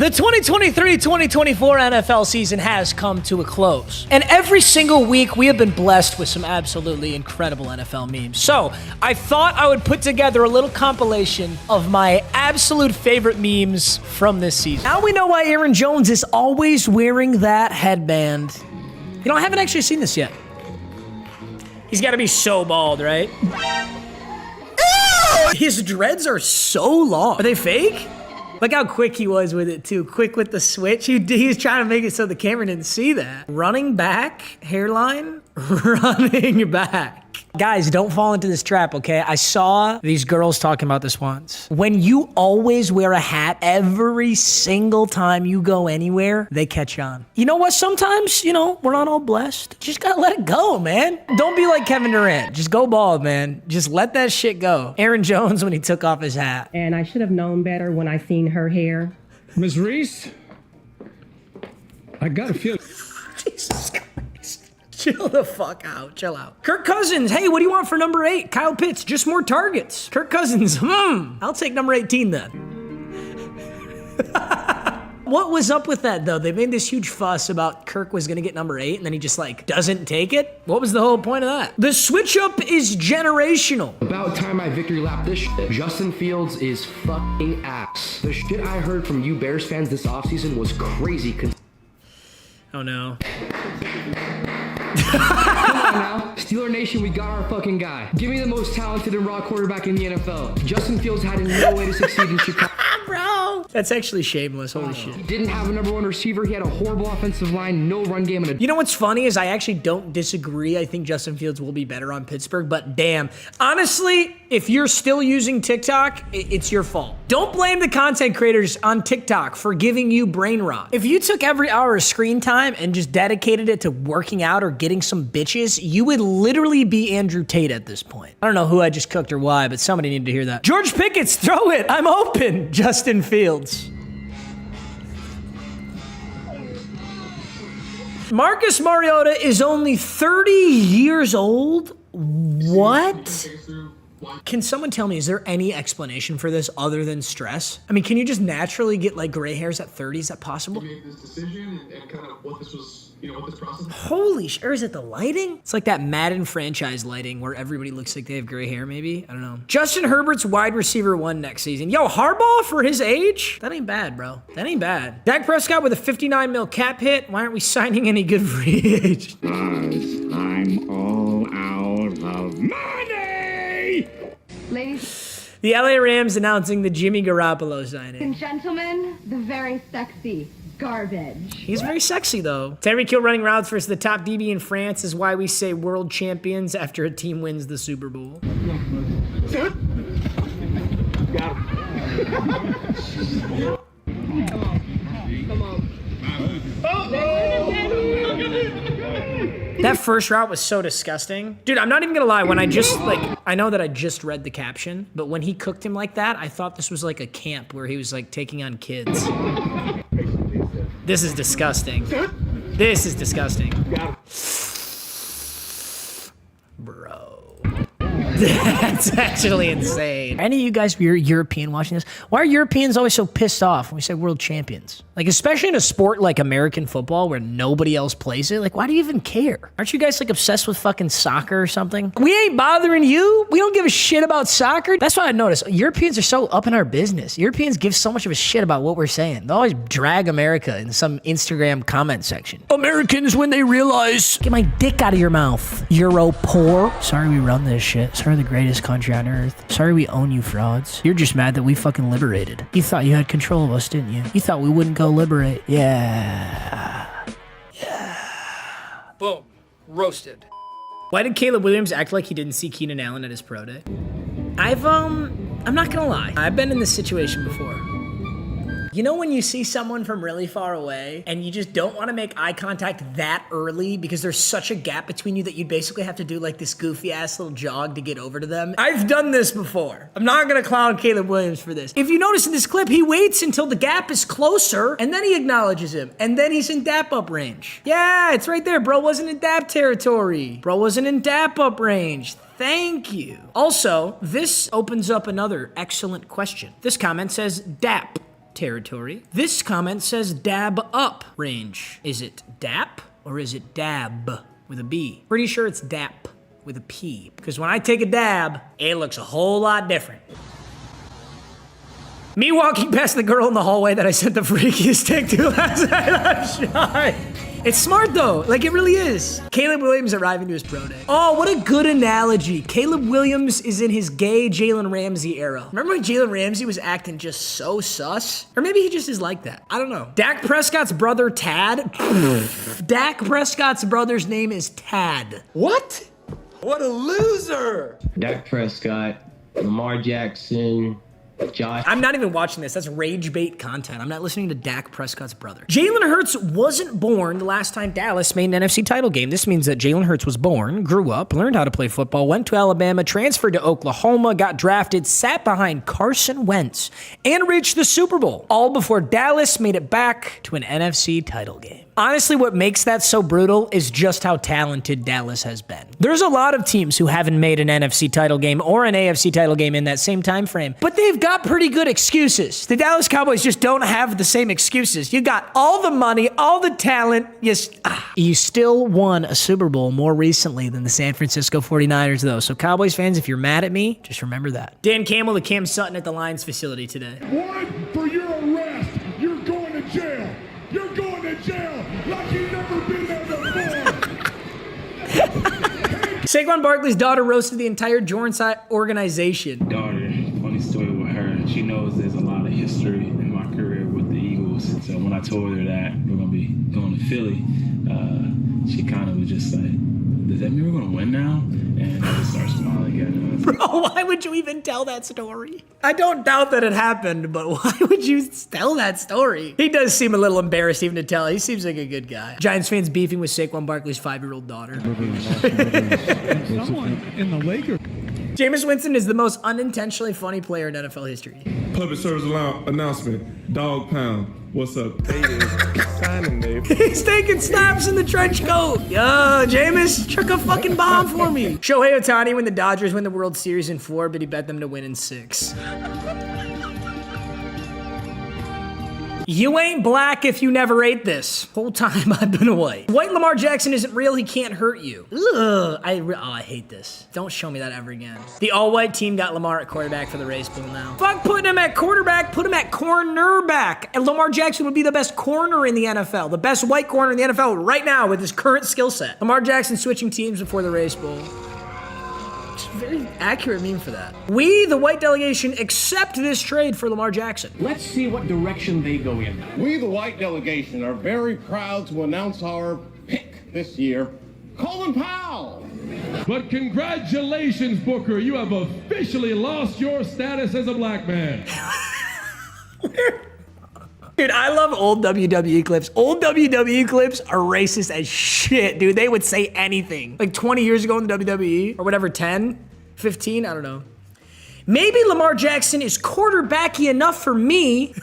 The 2023-2024 NFL season has come to a close. And every single week, we have been blessed with some absolutely incredible NFL memes. So, I thought I would put together a little compilation of my absolute favorite memes from this season. Now we know why Aaron Jones is always wearing that headband. You know, I haven't actually seen this yet. He's got to be so bald, right? Ew! His dreads are so long. Are they fake? Look how quick he was with it, too. Quick with the switch. He was trying to make it so the camera didn't see that. Running back, hairline, running back. Guys, don't fall into this trap, okay? I saw these girls talking about this once. When you always wear a hat every single time you go anywhere, they catch on. You know what? Sometimes, you know, we're not all blessed. Just gotta let it go, man. Don't be like Kevin Durant. Just go bald, man. Just let that shit go. Aaron Jones when he took off his hat. And I should have known better when I seen her hair. Ms. Reese, I got a feeling. Jesus Christ. Chill the fuck out. Chill out. Kirk Cousins. Hey, what do you want for number 8? Kyle Pitts. Just more targets. Kirk Cousins. I'll take number 18 then. What was up with that, though? They made this huge fuss about Kirk was going to get number 8, and then he just, like, doesn't take it? What was the whole point of that? The switch-up is generational. About time I victory lap this shit. Justin Fields is fucking ass. The shit I heard from you Bears fans this offseason was crazy. Oh, no. Come on now. Steeler Nation, we got our fucking guy. Give me the most talented and raw quarterback in the NFL. Justin Fields had no way to succeed in Chicago. Bro. That's actually shameless. Holy shit. He didn't have a number 1 receiver. He had a horrible offensive line, no run game. You know what's funny is I actually don't disagree. I think Justin Fields will be better on Pittsburgh, but damn. Honestly, if you're still using TikTok, it's your fault. Don't blame the content creators on TikTok for giving you brain rot. If you took every hour of screen time and just dedicated it to working out or getting some bitches, you would literally be Andrew Tate at this point. I don't know who I just cooked or why, but somebody needed to hear that. George Pickett's, throw it. I'm open. Justin Fields. Marcus Mariota is only 30 years old? What? Can someone tell me, is there any explanation for this other than stress? I mean, can you just naturally get like gray hairs at 30? Is that possible? Made this decision and kind of what this was, what this process was. Holy shit, or is it the lighting? It's like that Madden franchise lighting where everybody looks like they have gray hair, maybe? I don't know. Justin Herbert's wide receiver 1 next season. Yo, Harbaugh for his age? That ain't bad, bro. That ain't bad. Dak Prescott with a 59 mil cap hit. Why aren't we signing any good free agents? I'm all out of money! Ladies The LA Rams announcing the Jimmy Garoppolo signing. and gentlemen, the very sexy garbage. He's very sexy, though. Tyreek Hill running routes versus the top DB in France is why we say world champions after a team wins the Super Bowl. Got him. Come on. That first route was so disgusting. Dude, I'm not even gonna lie. When I just, I know that I just read the caption, but when he cooked him like that, I thought this was like a camp where he was like taking on kids. This is disgusting. This is disgusting. Bro. That's actually insane. Any of you guys who are European watching this, why are Europeans always so pissed off when we say world champions? Like, especially in a sport like American football where nobody else plays it. Like, why do you even care? Aren't you guys like obsessed with fucking soccer or something? We ain't bothering you. We don't give a shit about soccer. That's what I noticed. Europeans are so up in our business. Europeans give so much of a shit about what we're saying. They always drag America in some Instagram comment section. Americans, when they realize, get my dick out of your mouth, Euro poor. Sorry we run this shit. Sorry the greatest country on earth. Sorry we own you frauds. You're just mad that we fucking liberated. You thought you had control of us, didn't you? You thought we wouldn't go liberate. Yeah. Boom. Roasted. Why did Caleb Williams act like he didn't see Keenan Allen at his pro day? I'm not gonna lie. I've been in this situation before. You know when you see someone from really far away and you just don't want to make eye contact that early because there's such a gap between you that you basically have to do like this goofy ass little jog to get over to them? I've done this before. I'm not going to clown Caleb Williams for this. If you notice in this clip, he waits until the gap is closer and then he acknowledges him and then he's in dap up range. Yeah, it's right there. Bro wasn't in dap territory. Bro wasn't in dap up range. Thank you. Also, this opens up another excellent question. This comment says, DAP. territory. This comment says dab up range. Is it dap or is it dab with a B? Pretty sure it's dap with a P, because when I take a dab, it looks a whole lot different. Me walking past the girl in the hallway that I sent the freakiest take to last night, I'm shy. It's smart though, like it really is. Caleb Williams arriving to his pro day. Oh, what a good analogy. Caleb Williams is in his gay Jalen Ramsey era. Remember when Jalen Ramsey was acting just so sus? Or maybe he just is like that. I don't know. Dak Prescott's brother, Tad. Dak Prescott's brother's name is Tad. What? What a loser! Dak Prescott, Lamar Jackson, Josh. I'm not even watching this. That's rage bait content. I'm not listening to Dak Prescott's brother. Jalen Hurts wasn't born the last time Dallas made an NFC title game. This means that Jalen Hurts was born, grew up, learned how to play football, went to Alabama, transferred to Oklahoma, got drafted, sat behind Carson Wentz, and reached the Super Bowl, all before Dallas made it back to an NFC title game. Honestly, what makes that so brutal is just how talented Dallas has been. There's a lot of teams who haven't made an NFC title game or an AFC title game in that same time frame, but they've got pretty good excuses. The Dallas Cowboys just don't have the same excuses. You got all the money, all the talent, you still won a Super Bowl more recently than the San Francisco 49ers, though. So Cowboys fans, if you're mad at me, just remember that. Dan Campbell to Cam Sutton at the Lions facility today. Warrant for your arrest. You're going to jail. You're going to jail like you've never been there before. Saquon Barkley's daughter roasted the entire Jordan organization. Daughter, funny story with her. She knows there's a lot of history in my career with the Eagles. So when I told her that we're going to be going to Philly, she kind of was just like, does that mean we're going to win now? And I just started smiling at her. Bro, why would you even tell that story? I don't doubt that it happened, but why would you tell that story? He does seem a little embarrassed even to tell. He seems like a good guy. Giants fans beefing with Saquon Barkley's 5-year-old daughter. Someone in the Lakers. Jameis Winston is the most unintentionally funny player in NFL history. Public service announcement. Dog pound. What's up? Signing day. He's taking snaps in the trench coat. Yo, Jameis, chuck a fucking bomb for me. Shohei Ohtani when the Dodgers win the World Series in 4, but he bet them to win in 6. You ain't black if you never ate this. Whole time I've been white. White Lamar Jackson isn't real, he can't hurt you. Ugh, I hate this. Don't show me that ever again. The all-white team got Lamar at quarterback for the race bowl now. Fuck putting him at quarterback, put him at cornerback. And Lamar Jackson would be the best corner in the NFL, the best white corner in the NFL right now with his current skill set. Lamar Jackson switching teams before the race bowl. It's a very accurate meme for that. We, the white delegation, accept this trade for Lamar Jackson. Let's see what direction they go in. We, the white delegation, are very proud to announce our pick this year, Colin Powell. But congratulations, Booker. You have officially lost your status as a black man. Dude, I love old WWE clips. Old WWE clips are racist as shit, dude. They would say anything. Like 20 years ago in the WWE, or whatever, 10, 15, I don't know. Maybe Lamar Jackson is quarterbacky enough for me.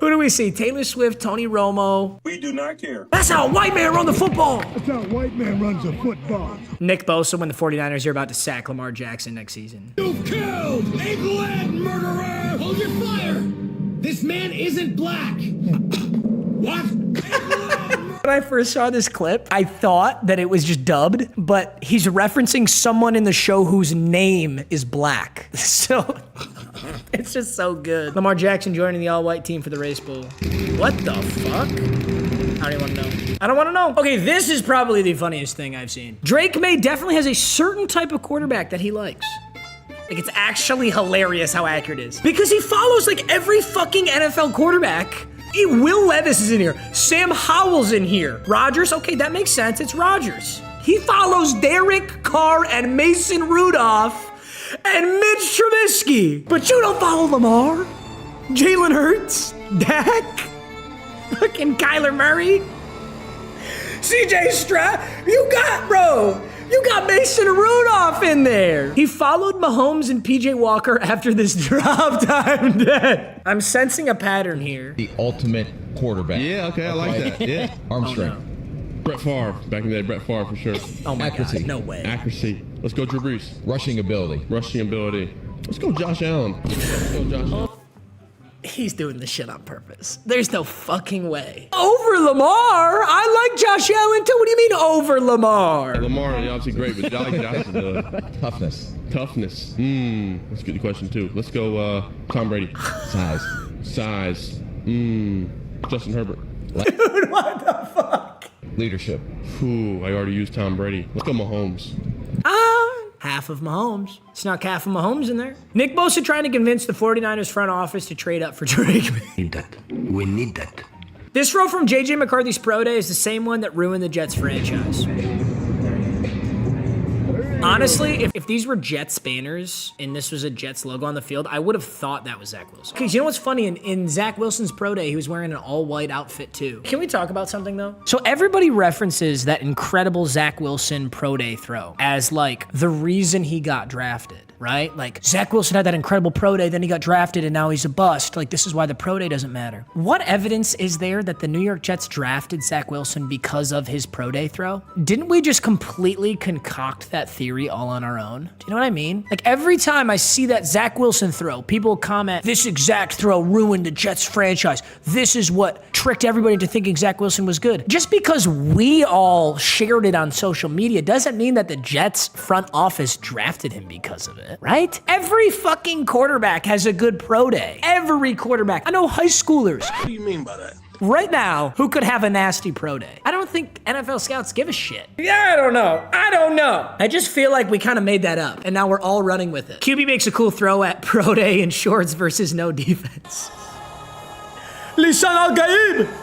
Who do we see? Taylor Swift, Tony Romo. We do not care. That's how a white man run the football. That's how a white man runs a football. Nick Bosa when the 49ers are about to sack Lamar Jackson next season. You've killed a black murderer. Hold your fire! This man isn't black. What? When I first saw this clip, I thought that it was just dubbed, but he's referencing someone in the show whose name is black. So it's just so good. Lamar Jackson joining the all-white team for the race bowl. What the fuck? I don't even want to know. I don't want to know. Okay, this is probably the funniest thing I've seen. Drake May definitely has a certain type of quarterback that he likes. Like, it's actually hilarious how accurate it is. Because he follows, like, every fucking NFL quarterback. Will Levis is in here. Sam Howell's in here. Rodgers, okay, that makes sense. It's Rodgers. He follows Derek Carr and Mason Rudolph and Mitch Trubisky. But you don't follow Lamar, Jalen Hurts, Dak, fucking Kyler Murray, CJ Stroud. You got Mason Rudolph in there. He followed Mahomes and PJ Walker after this drop time dead. I'm sensing a pattern here. The ultimate quarterback. Yeah, okay, I like that. Yeah. Arm strength. Brett Favre. Back in the day, Brett Favre for sure. Oh my Accuracy. God, no way. Accuracy. Let's go Drew Brees. Rushing ability. Rushing ability. Let's go Josh Allen. Let's go Josh Allen. He's doing this shit on purpose. There's no fucking way. Over Lamar? I like Josh Allen too. What do you mean over Lamar? Lamar is obviously great, but I like Josh. Toughness. Toughness. That's a good question, too. Let's go Tom Brady. Size. Size. Justin Herbert. Dude, what the fuck? Leadership. Ooh, I already used Tom Brady. Let's go Mahomes. Half of Mahomes. Snuck half of Mahomes in there. Nick Bosa trying to convince the 49ers front office to trade up for Drake. We need that. This throw from JJ McCarthy's Pro Day is the same one that ruined the Jets franchise. Honestly, if these were Jets banners and this was a Jets logo on the field, I would have thought that was Zach Wilson. Because you know what's funny? In Zach Wilson's Pro Day, he was wearing an all-white outfit too. Can we talk about something though? So everybody references that incredible Zach Wilson Pro Day throw as like the reason he got drafted. Right? Like, Zach Wilson had that incredible Pro Day, then he got drafted, and now he's a bust. Like, this is why the Pro Day doesn't matter. What evidence is there that the New York Jets drafted Zach Wilson because of his Pro Day throw? Didn't we just completely concoct that theory all on our own? Do you know what I mean? Like, every time I see that Zach Wilson throw, people comment, this exact throw ruined the Jets franchise. This is what tricked everybody into thinking Zach Wilson was good. Just because we all shared it on social media doesn't mean that the Jets front office drafted him because of it. Right? Every fucking quarterback has a good Pro Day. Every quarterback. I know high schoolers. What do you mean by that? Right now, who could have a nasty Pro Day? I don't think NFL scouts give a shit. Yeah, I don't know. I just feel like we kind of made that up, and now we're all running with it. QB makes a cool throw at Pro Day in shorts versus no defense. But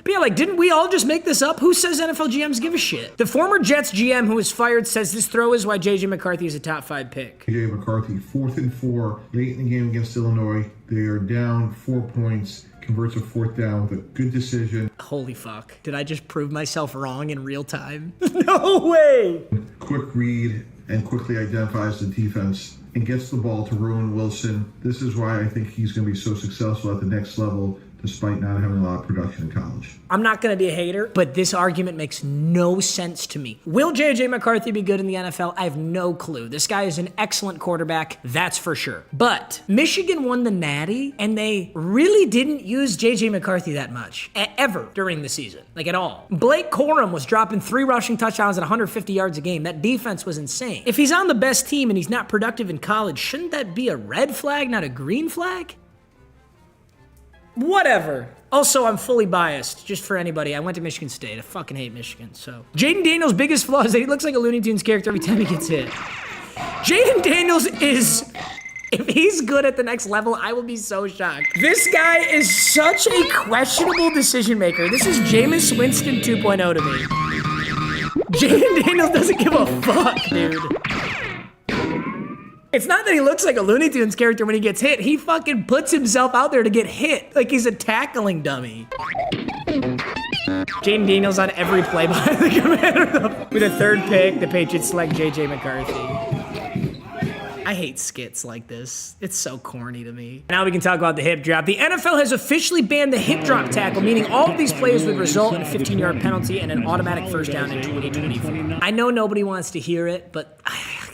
yeah, like, didn't we all just make this up? Who says NFL GMs give a shit? The former Jets GM who was fired says this throw is why JJ McCarthy is a top 5 pick. JJ McCarthy, 4th and 4, late in the game against Illinois. They are down 4 points, converts a 4th down with a good decision. Holy fuck. Did I just prove myself wrong in real time? No way. Quick read and quickly identifies the defense and gets the ball to ruin Wilson. This is why I think he's going to be so successful at the next level, despite not having a lot of production in college. I'm not going to be a hater, but this argument makes no sense to me. Will J.J. McCarthy be good in the NFL? I have no clue. This guy is an excellent quarterback, that's for sure. But Michigan won the Natty, and they really didn't use J.J. McCarthy that much, ever during the season, like at all. Blake Corum was dropping 3 rushing touchdowns at 150 yards a game. That defense was insane. If he's on the best team and he's not productive in college, shouldn't that be a red flag, not a green flag? Whatever. Also, I'm fully biased, just for anybody. I went to Michigan State. I fucking hate Michigan, so. Jayden Daniels' biggest flaw is that he looks like a Looney Tunes character every time he gets hit. Jayden Daniels is, if he's good at the next level, I will be so shocked. This guy is such a questionable decision maker. This is Jameis Winston 2.0 to me. Jayden Daniels doesn't give a fuck, dude. It's not that he looks like a Looney Tunes character when he gets hit. He fucking puts himself out there to get hit. Like he's a tackling dummy. Jayden Daniels on every play by the Commander. With a 3rd pick, the Patriots select JJ McCarthy. I hate skits like this. It's so corny to me. Now we can talk about the hip drop. The NFL has officially banned the hip drop tackle, meaning all of these plays would result in a 15-yard penalty and an automatic first down in 2024. I know nobody wants to hear it, but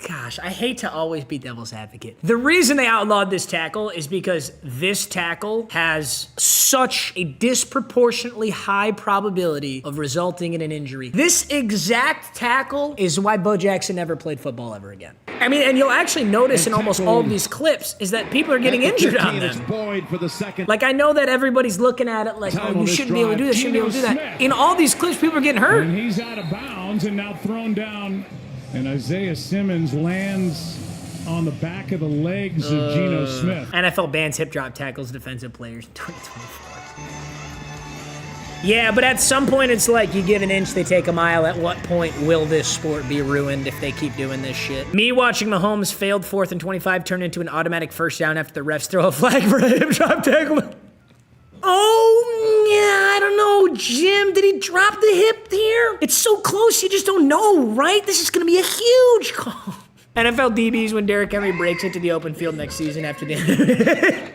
gosh, I hate to always be devil's advocate. The reason they outlawed this tackle is because this tackle has such a disproportionately high probability of resulting in an injury. This exact tackle is why Bo Jackson never played football ever again. I mean, and you'll actually notice in almost all of these clips is that people are getting injured on them. Like, I know that everybody's looking at it like, oh, you shouldn't be able to do this, shouldn't be able to do that. In all these clips, people are getting hurt. And he's out of bounds and now thrown down. And Isaiah Simmons lands on the back of the legs of Geno Smith. NFL bans hip drop tackles defensive players in 2024. Yeah, but at some point it's like you give an inch, they take a mile. At what point will this sport be ruined if they keep doing this shit? Me watching Mahomes failed 4th and 25 turn into an automatic first down after the refs throw a flag for a hip drop tackle. Oh, yeah, I don't know, Jim. Did he drop the hip here? It's so close, you just don't know, right? This is going to be a huge call. NFL DBs when Derrick Henry breaks into the open field next season after the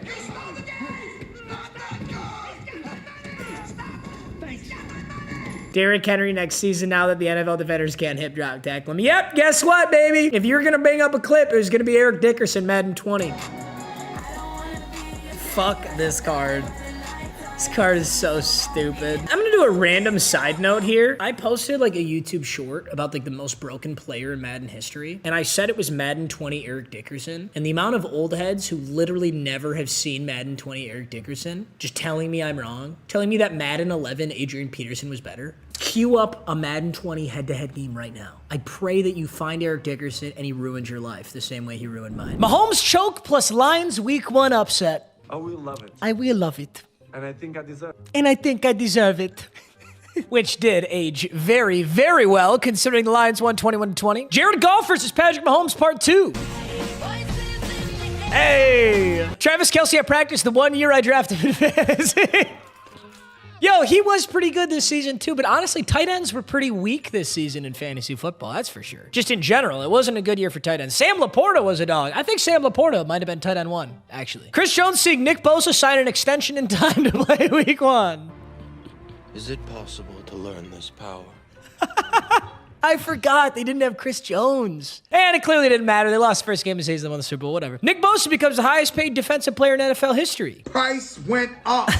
Derrick Henry next season now that the NFL defenders can't hip drop tackle him. Yep, guess what, baby? If you're going to bring up a clip, it was going to be Eric Dickerson, Madden 20. Fuck this card. This card is so stupid. I'm gonna do a random side note here. I posted like a YouTube short about like the most broken player in Madden history, and I said it was Madden 20 Eric Dickerson. And the amount of old heads who literally never have seen Madden 20 Eric Dickerson just telling me I'm wrong, telling me that Madden 11 Adrian Peterson was better. Cue up a Madden 20 head-to-head game right now. I pray that you find Eric Dickerson and he ruins your life the same way he ruined mine. Mahomes choke plus Lions week 1 upset. I will love it. I will love it. And I think I deserve it. And I think I deserve it. Which did age very, very well, considering the Lions won 21-20. Jared Goff versus Patrick Mahomes, part 2. Hey! Travis Kelce at practice the 1 year I drafted in fantasy. Yo, he was pretty good this season too, but honestly, tight ends were pretty weak this season in fantasy football, that's for sure. Just in general, it wasn't a good year for tight ends. Sam Laporta was a dog. I think Sam Laporta might have been tight end 1, actually. Chris Jones seeing Nick Bosa sign an extension in time to play week 1. Is it possible to learn this power? I forgot they didn't have Chris Jones. And it clearly didn't matter. They lost the first game of the season, they won the Super Bowl, whatever. Nick Bosa becomes the highest paid defensive player in NFL history. Price went up.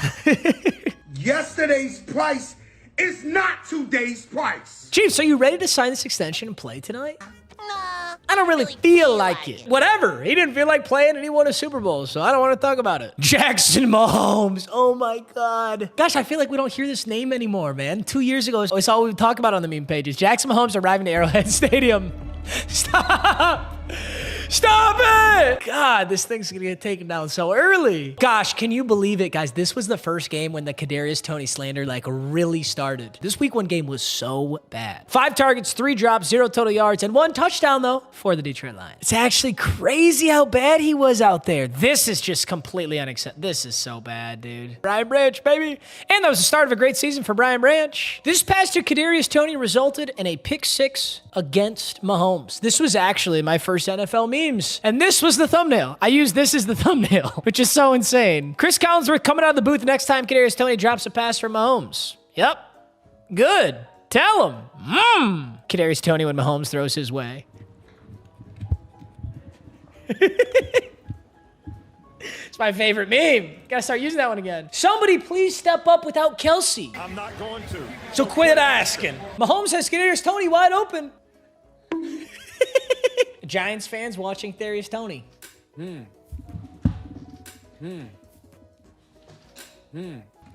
Yesterday's price is not today's price. Chiefs, are you ready to sign this extension and play tonight? I don't really feel like it. Whatever. He didn't feel like playing and he won a Super Bowl, so I don't want to talk about it. Jackson Mahomes. Oh my God. Gosh, I feel like we don't hear this name anymore, man. 2 years ago, it's all we would talk about on the meme pages. Jackson Mahomes arriving to Arrowhead Stadium. Stop! Stop it! God, this thing's gonna get taken down so early. Gosh, can you believe it, guys? This was the first game when the Kadarius Toney slander like really started. This week 1 game was so bad. 5 targets, 3 drops, 0 total yards, and 1 touchdown though for the Detroit Lions. It's actually crazy how bad he was out there. This is just completely unacceptable. This is so bad, dude. Brian Branch, baby. And that was the start of a great season for Brian Branch. This pass to Kadarius Toney resulted in a pick 6 against Mahomes. This was actually my first NFL memes. And this was the thumbnail. I used this as the thumbnail, which is so insane. Chris Collinsworth coming out of the booth next time Kadarius Toney drops a pass for Mahomes. Yep. Good. Tell him. Kadarius Toney when Mahomes throws his way. It's my favorite meme. Gotta start using that one again. Somebody please step up without Kelce. I'm not going to. So quit asking. Mahomes has Kadarius Toney wide open. Giants fans watching Kadarius Toney.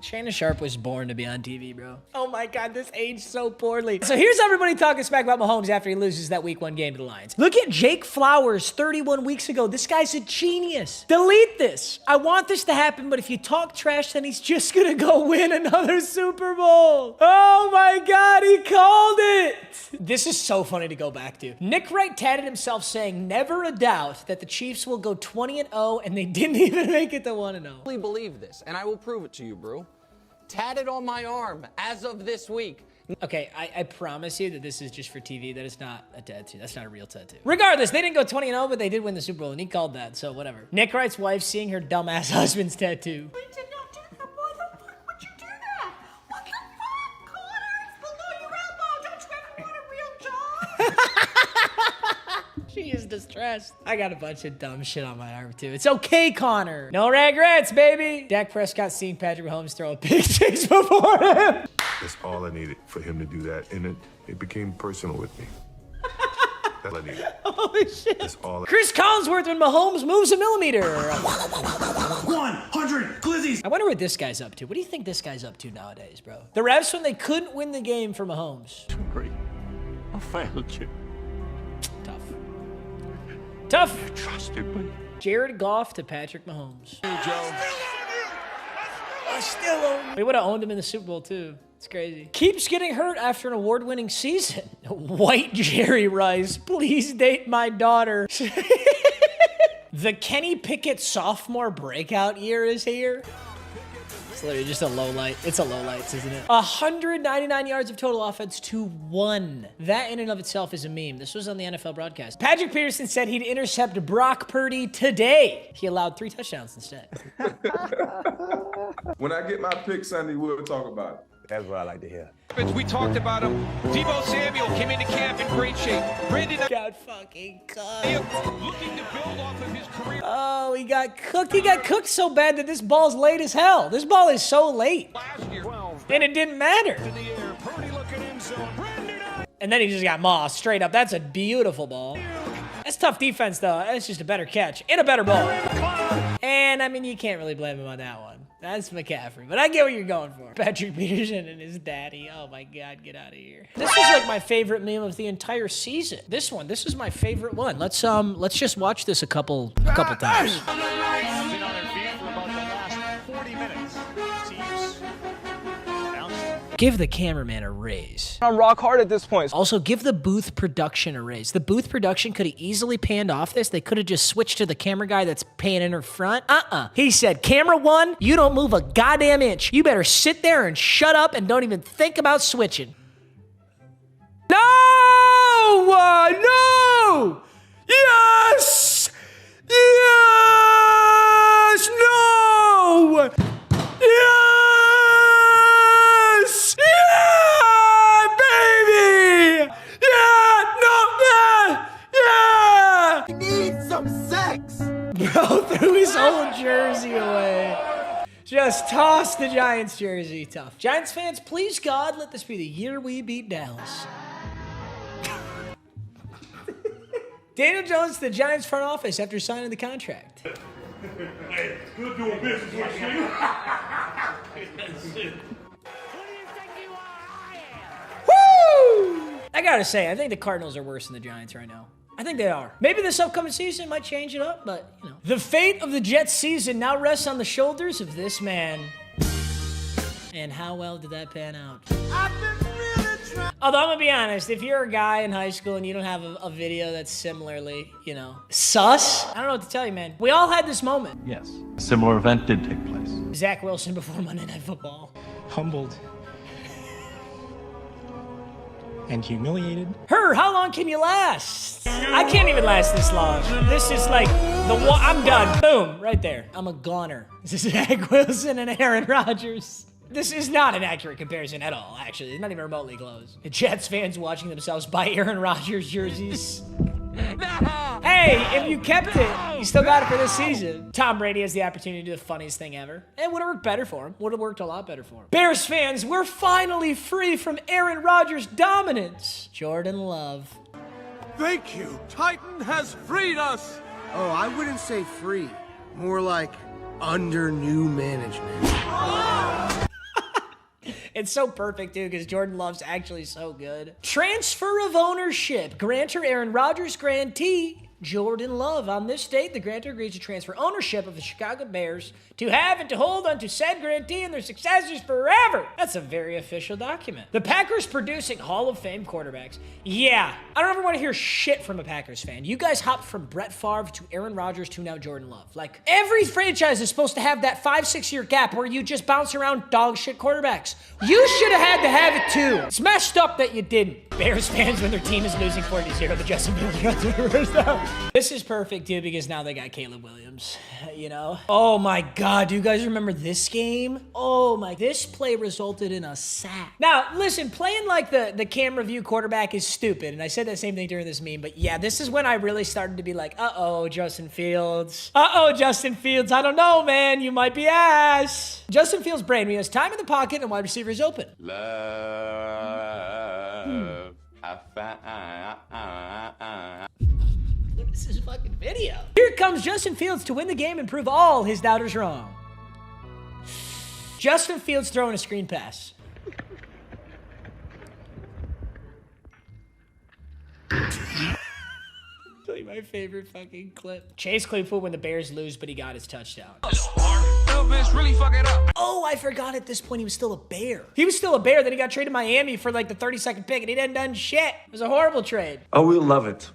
Shannon Sharp was born to be on TV, bro. Oh my God, this aged so poorly. So here's everybody talking smack about Mahomes after he loses that week 1 game to the Lions. Look at Jake Flowers 31 weeks ago. This guy's a genius. Delete this. I want this to happen, but if you talk trash, then he's just gonna go win another Super Bowl. Oh my God, he called it. This is so funny to go back to. Nick Wright tatted himself saying, never a doubt that the Chiefs will go 20-0, and they didn't even make it to 1-0. I really believe this, and I will prove it to you, bro. Tatted on my arm as of this week. Okay, I promise you that this is just for TV. That is not a tattoo. That's not a real tattoo. Regardless, they didn't go 20-0, but they did win the Super Bowl, and he called that, so whatever. Nick Wright's wife seeing her dumbass husband's tattoo. We did not do that. Why the fuck would you do that? What the fuck? Connor, it's below your elbow. Don't you ever want a real job? She is distressed. I got a bunch of dumb shit on my arm, too. It's okay, Connor. No regrets, baby. Dak Prescott seeing Patrick Mahomes throw a pick 6 before him. That's all I needed for him to do that. And it became personal with me. That's all I needed. Holy shit. That's all. Chris Collinsworth when Mahomes moves a millimeter. 100 glizzies. I wonder what this guy's up to. What do you think this guy's up to nowadays, bro? The refs when they couldn't win the game for Mahomes. Sorry. I failed you. Tough. You trusted me. Jared Goff to Patrick Mahomes. Hey, Joe. I still own him. We would have owned him in the Super Bowl, too. It's crazy. Keeps getting hurt after an award-winning season. White Jerry Rice, please date my daughter. The Kenny Pickett sophomore breakout year is here. It's literally just a low light. It's a low lights, isn't it? 199 yards of total offense to 1. That in and of itself is a meme. This was on the NFL broadcast. Patrick Peterson said he'd intercept Brock Purdy today. He allowed 3 touchdowns instead. When I get my pick Sunday, we'll talk about it. That's what I like to hear. We talked about him. Deebo Samuel came into camp in great shape. Brandon got fucking cooked. Looking to build off of his career. Oh, he got cooked. He got cooked so bad that this ball's late as hell. This ball is so late. And it didn't matter. And then he just got mossed straight up. That's a beautiful ball. That's tough defense, though. That's just a better catch and a better ball. And, I mean, you can't really blame him on that one. That's McCaffrey, but I get what you're going for. Patrick Peterson and his daddy. Oh, my God, get out of here. This is like my favorite meme of the entire season. This is my favorite one. Let's just watch this a couple times. Give the cameraman a raise. I'm rock hard at this point. Also, give the booth production a raise. The booth production could have easily panned off this. They could have just switched to the camera guy that's panning her front. He said, camera one, you don't move a goddamn inch. You better sit there and shut up and don't even think about switching. No! No! Yes! Yes! No! Yes! Yeah, baby! Yeah! No! Yeah! Yeah! He needs some sex! Bro threw his whole jersey away. Just toss the Giants jersey. Tough. Giants fans, please God, let this be the year we beat Dallas. Daniel Jones to the Giants front office after signing the contract. Hey, good doing business with you. Woo! I gotta say, I think the Cardinals are worse than the Giants right now. I think they are. Maybe this upcoming season might change it up, but, you know. The fate of the Jets season now rests on the shoulders of this man. And how well did that pan out? Although I'm gonna be honest, if you're a guy in high school and you don't have a video that's similarly, you know, sus, I don't know what to tell you, man. We all had this moment. Yes, a similar event did take place. Zach Wilson before Monday Night Football. Humbled. And humiliated. How long can you last? I can't even last this long. This is like I'm done. Boom, right there. I'm a goner. This is Zach Wilson and Aaron Rodgers. This is not an accurate comparison at all, actually. It's not even remotely close. The Jets fans watching themselves buy Aaron Rodgers jerseys. Hey, if you kept it, you still got it for this season. Tom Brady has the opportunity to do the funniest thing ever. It would have worked better for him. Would have worked a lot better for him. Bears fans, we're finally free from Aaron Rodgers' dominance. Jordan Love. Thank you. Titan has freed us. Oh, I wouldn't say free. More like under new management. It's so perfect, dude, because Jordan Love's actually so good. Transfer of ownership. Grantor Aaron Rodgers grantee Jordan Love. On this date, the grantor agrees to transfer ownership of the Chicago Bears to have and to hold unto said grantee and their successors forever. That's a very official document. The Packers producing Hall of Fame quarterbacks. Yeah, I don't ever want to hear shit from a Packers fan. You guys hopped from Brett Favre to Aaron Rodgers to now Jordan Love. Like, every franchise is supposed to have that 5-6 year gap where you just bounce around dog shit quarterbacks. You should have had to have it too. It's messed up that you didn't. Bears fans, when their team is losing 40-0, the Justin Fields got to reverse down. This is perfect, too, because now they got Caleb Williams, you know? Oh, my God. Do you guys remember this game? Oh, my. This play resulted in a sack. Now, listen, playing like the camera view quarterback is stupid, and I said that same thing during this meme, but yeah, this is when I really started to be like, uh-oh, Justin Fields. Uh-oh, Justin Fields. I don't know, man. You might be ass. Justin Fields' brain, he has time in the pocket and wide receivers open. This is a fucking video. Here comes Justin Fields to win the game and prove all his doubters wrong. Justin Fields throwing a screen pass. Tell you my favorite fucking clip. Chase Claypool when the Bears lose, but he got his touchdown. Oh, I forgot at this point he was still a Bear. He was still a Bear, then he got traded to Miami for like the 32nd pick, and he hadn't done shit. It was a horrible trade. Oh, we'll love it.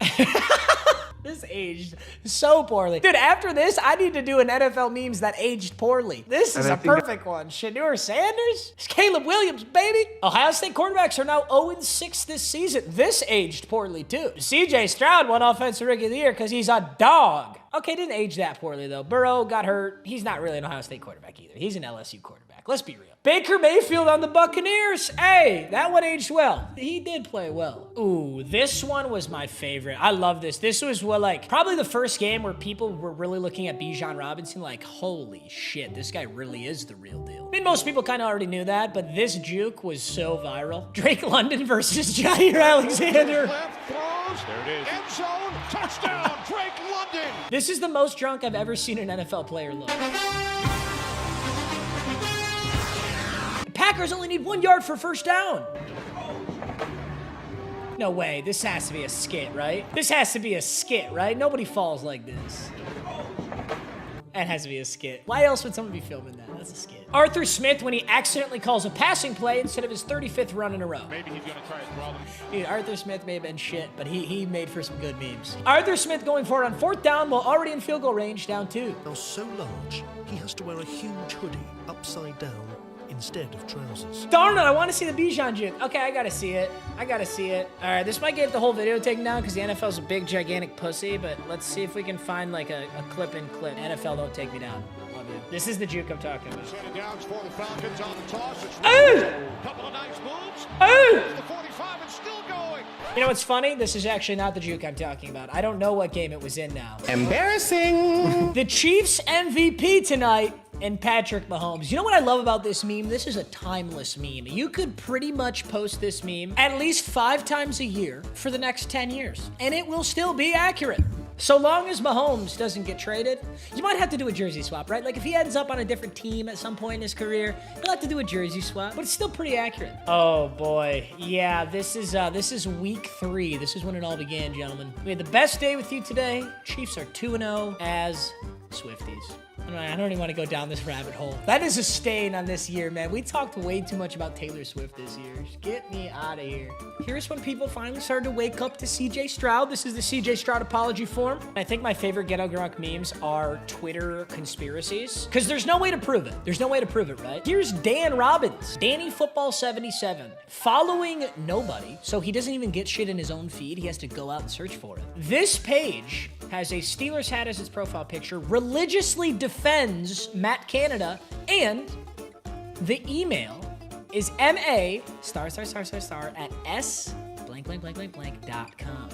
This aged so poorly. Dude, after this, I need to do an NFL memes that aged poorly. This is a perfect one. Shedeur Sanders? It's Caleb Williams, baby. Ohio State quarterbacks are now 0-6 this season. This aged poorly, too. CJ Stroud won Offensive Rookie of the Year because he's a dog. Okay, didn't age that poorly, though. Burrow got hurt. He's not really an Ohio State quarterback either. He's an LSU quarterback. Let's be real. Baker Mayfield on the Buccaneers. Hey, that one aged well. He did play well. Ooh, this one was my favorite. I love this. This was probably the first game where people were really looking at Bijan Robinson like, holy shit, this guy really is the real deal. I mean, most people kind of already knew that, but this juke was so viral. Drake London versus Jair Alexander. Left throws. There it is. End zone. Touchdown. Drake London. This is the most drunk I've ever seen an NFL player look. The Packers only need 1 yard for first down. No way. This has to be a skit, right? This has to be a skit, right? Nobody falls like this. That has to be a skit. Why else would someone be filming that? That's a skit. Arthur Smith when he accidentally calls a passing play instead of his 35th run in a row. Maybe he's gonna try his brother. Dude, Arthur Smith may have been shit, but he made for some good memes. Arthur Smith going for it on 4th down while already in field goal range, down 2. Now so large, he has to wear a huge hoodie upside down instead of trousers. Darn it, I want to see the Bijan juke. Okay, I gotta see it. I gotta see it. All right, this might get the whole video taken down because the NFL's a big, gigantic pussy, but let's see if we can find like a clip-in-clip. NFL, don't take me down. Love you. This is the juke I'm talking about. Set it down for the Falcons on the toss. It's couple of nice moves. The 45 is still going. You know what's funny? This is actually not the juke I'm talking about. I don't know what game it was in now. Embarrassing. The Chiefs MVP tonight and Patrick Mahomes. You know what I love about this meme? This is a timeless meme. You could pretty much post this meme at least 5 times a year for the next 10 years, and it will still be accurate. So long as Mahomes doesn't get traded, you might have to do a jersey swap, right? Like if he ends up on a different team at some point in his career, he'll have to do a jersey swap, but it's still pretty accurate. Oh boy, yeah, this is week 3. This is when it all began, gentlemen. We had the best day with you today. Chiefs are 2-0 as Swifties. I don't even want to go down this rabbit hole. That is a stain on this year, man. We talked way too much about Taylor Swift this year. Just get me out of here. Here's when people finally started to wake up to CJ Stroud. This is the CJ Stroud apology form. I think my favorite Ghetto Grunk memes are Twitter conspiracies, because there's no way to prove it. There's no way to prove it, right? Here's Dan Robbins, Danny Football 77, following nobody, so he doesn't even get shit in his own feed. He has to go out and search for it. This page has a Steelers hat as its profile picture, religiously defends Matt Canada, and the email is ma**@s**.com.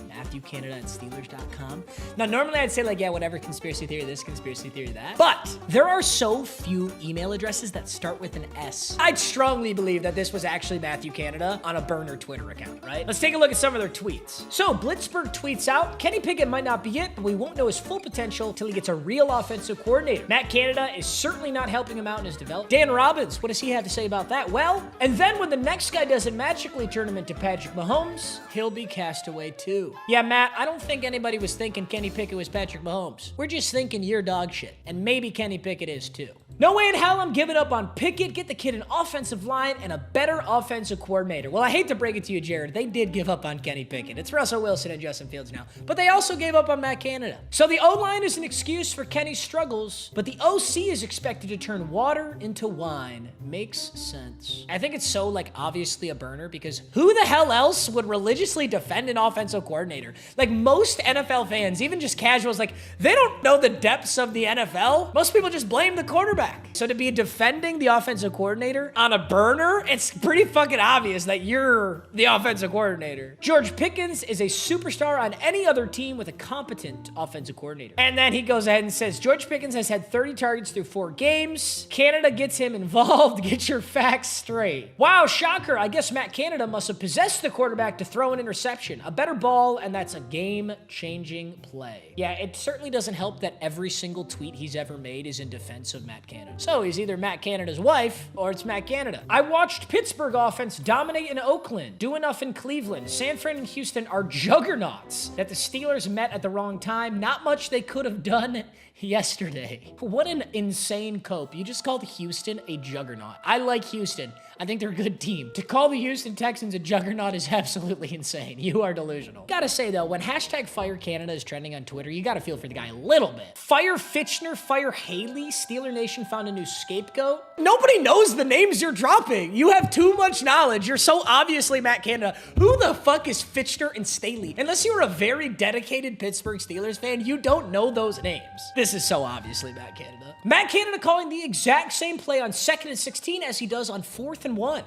Matthew Canada at Steelers.com. Now, normally I'd say like, yeah, whatever, conspiracy theory this, conspiracy theory that. But there are so few email addresses that start with an S. I'd strongly believe that this was actually Matthew Canada on a burner Twitter account, right? Let's take a look at some of their tweets. So Blitzburg tweets out, Kenny Pickett might not be it, but we won't know his full potential till he gets a real offensive coordinator. Matt Canada is certainly not helping him out in his development. Dan Robbins, what does he have to say about that? Well, and then when the next guy doesn't magically turn him into Patrick Mahomes, he'll be cast away too. Yeah, Matt, I don't think anybody was thinking Kenny Pickett was Patrick Mahomes. We're just thinking you're dog shit. And maybe Kenny Pickett is too. No way in hell I'm giving up on Pickett. Get the kid an offensive line and a better offensive coordinator. Well, I hate to break it to you, Jared. They did give up on Kenny Pickett. It's Russell Wilson and Justin Fields now. But they also gave up on Matt Canada. So the O-line is an excuse for Kenny's struggles, but the OC is expected to turn water into wine. Makes sense. I think it's so, like, obviously a burner because who the hell else would religiously defend an offensive coordinator? Like, most NFL fans, even just casuals, like, they don't know the depths of the NFL. Most people just blame the quarterback. So to be defending the offensive coordinator on a burner, it's pretty fucking obvious that you're the offensive coordinator. George Pickens is a superstar on any other team with a competent offensive coordinator. And then he goes ahead and says, George Pickens has had 30 targets through 4 games. Canada gets him involved. Get your facts straight. Wow, shocker. I guess Matt Canada must have possessed the quarterback to throw an interception. A better ball, and that's a game-changing play. Yeah, it certainly doesn't help that every single tweet he's ever made is in defense of Matt Canada. So he's either Matt Canada's wife or it's Matt Canada. I watched Pittsburgh offense dominate in Oakland, do enough in Cleveland. San Fran and Houston are juggernauts that the Steelers met at the wrong time. Not much they could have done yesterday. What an insane cope. You just called Houston a juggernaut. I like Houston. I think they're a good team. To call the Houston Texans a juggernaut is absolutely absolutely insane. You are delusional. Gotta say though, when hashtag Fire Canada is trending on Twitter, you gotta feel for the guy a little bit. Fire Fitchner, Fire Haley, Steeler Nation found a new scapegoat. Nobody knows the names you're dropping. You have too much knowledge. You're so obviously Matt Canada. Who the fuck is Fitchner and Staley? Unless you're a very dedicated Pittsburgh Steelers fan, you don't know those names. This is so obviously Matt Canada. Matt Canada calling the exact same play on 2nd and 16 as he does on 4th and 1.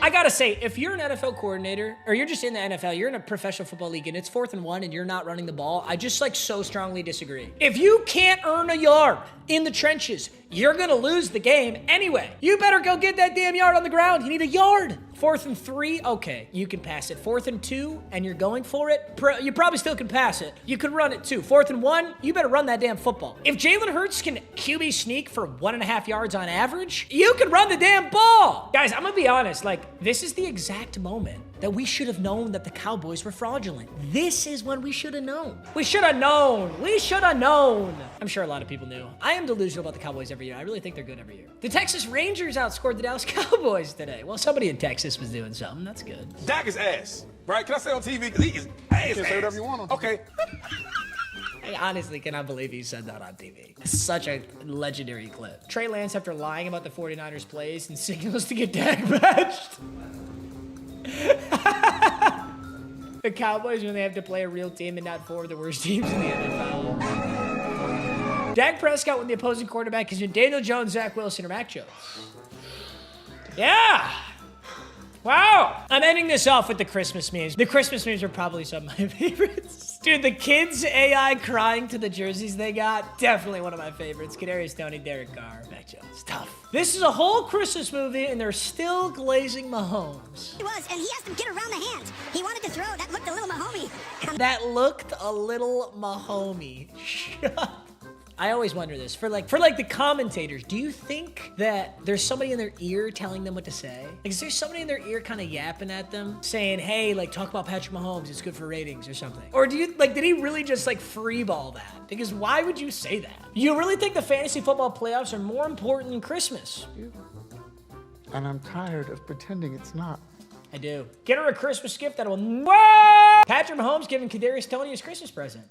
I gotta say, if you're an NFL coordinator, or you're just in the NFL, you're in a professional football league, and it's 4th and 1, and you're not running the ball, I just like so strongly disagree. If you can't earn a yard in the trenches, you're gonna lose the game anyway. You better go get that damn yard on the ground. You need a yard. 4th and 3, okay, you can pass it. 4th and 2, and you're going for it, you probably still can pass it. You can run it too. 4th and 1, you better run that damn football. If Jalen Hurts can QB sneak for 1.5 yards on average, you can run the damn ball. Guys, I'm gonna be honest, like, this is the exact moment that we should have known that the Cowboys were fraudulent. This is when we should have known. We should have known. We should have known. I'm sure a lot of people knew. I am delusional about the Cowboys every year. I really think they're good every year. The Texas Rangers outscored the Dallas Cowboys today. Well, somebody in Texas was doing something. That's good. Dak is ass, right? Can I say on TV? Because he is ass. You can say whatever you want on TV. Okay. I honestly cannot believe he said that on TV. Such a legendary clip. Trey Lance, after lying about the 49ers plays and signals to get Dak benched. The Cowboys, when they have to play a real team and not 4 of the worst teams in the NFL. Dak Prescott when the opposing quarterback is Daniel Jones, Zach Wilson, or Mac Jones. Yeah. Wow. I'm ending this off with the Christmas memes. The Christmas memes are probably some of my favorites. Dude, the kids AI crying to the jerseys they got, definitely one of my favorites. Kadarius, Toney, Derek Carr, Mac Jones. Tough. This is a whole Christmas movie, and they're still glazing Mahomes. He was, and he has to get around the hand. He wanted to throw. That looked a little Mahomey. That looked a little Mahomey. Shut up. I always wonder this, for the commentators, do you think that there's somebody in their ear telling them what to say? Like, is there somebody in their ear kind of yapping at them, saying, hey, like, talk about Patrick Mahomes, it's good for ratings or something? Or do you, like, did he really just, like, freeball that? Because why would you say that? You really think the fantasy football playoffs are more important than Christmas? And I'm tired of pretending it's not. I do. Get her a Christmas gift that will... What? Patrick Mahomes giving Kadarius Toney his Christmas present.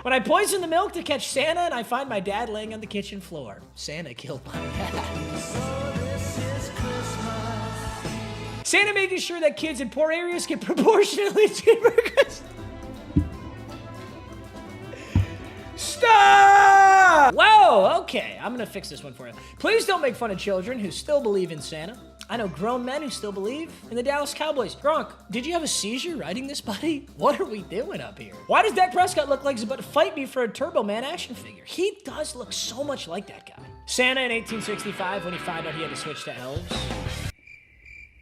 When I poison the milk to catch Santa and I find my dad laying on the kitchen floor. Santa killed my dad. Santa making sure that kids in poor areas get proportionately cheaper Christmas. Stop! Whoa, okay. I'm gonna fix this one for you. Please don't make fun of children who still believe in Santa. I know grown men who still believe in the Dallas Cowboys. Gronk, did you have a seizure writing this, buddy? What are we doing up here? Why does Dak Prescott look like he's about to fight me for a Turbo Man action figure? He does look so much like that guy. Santa in 1865 when he found out he had to switch to elves.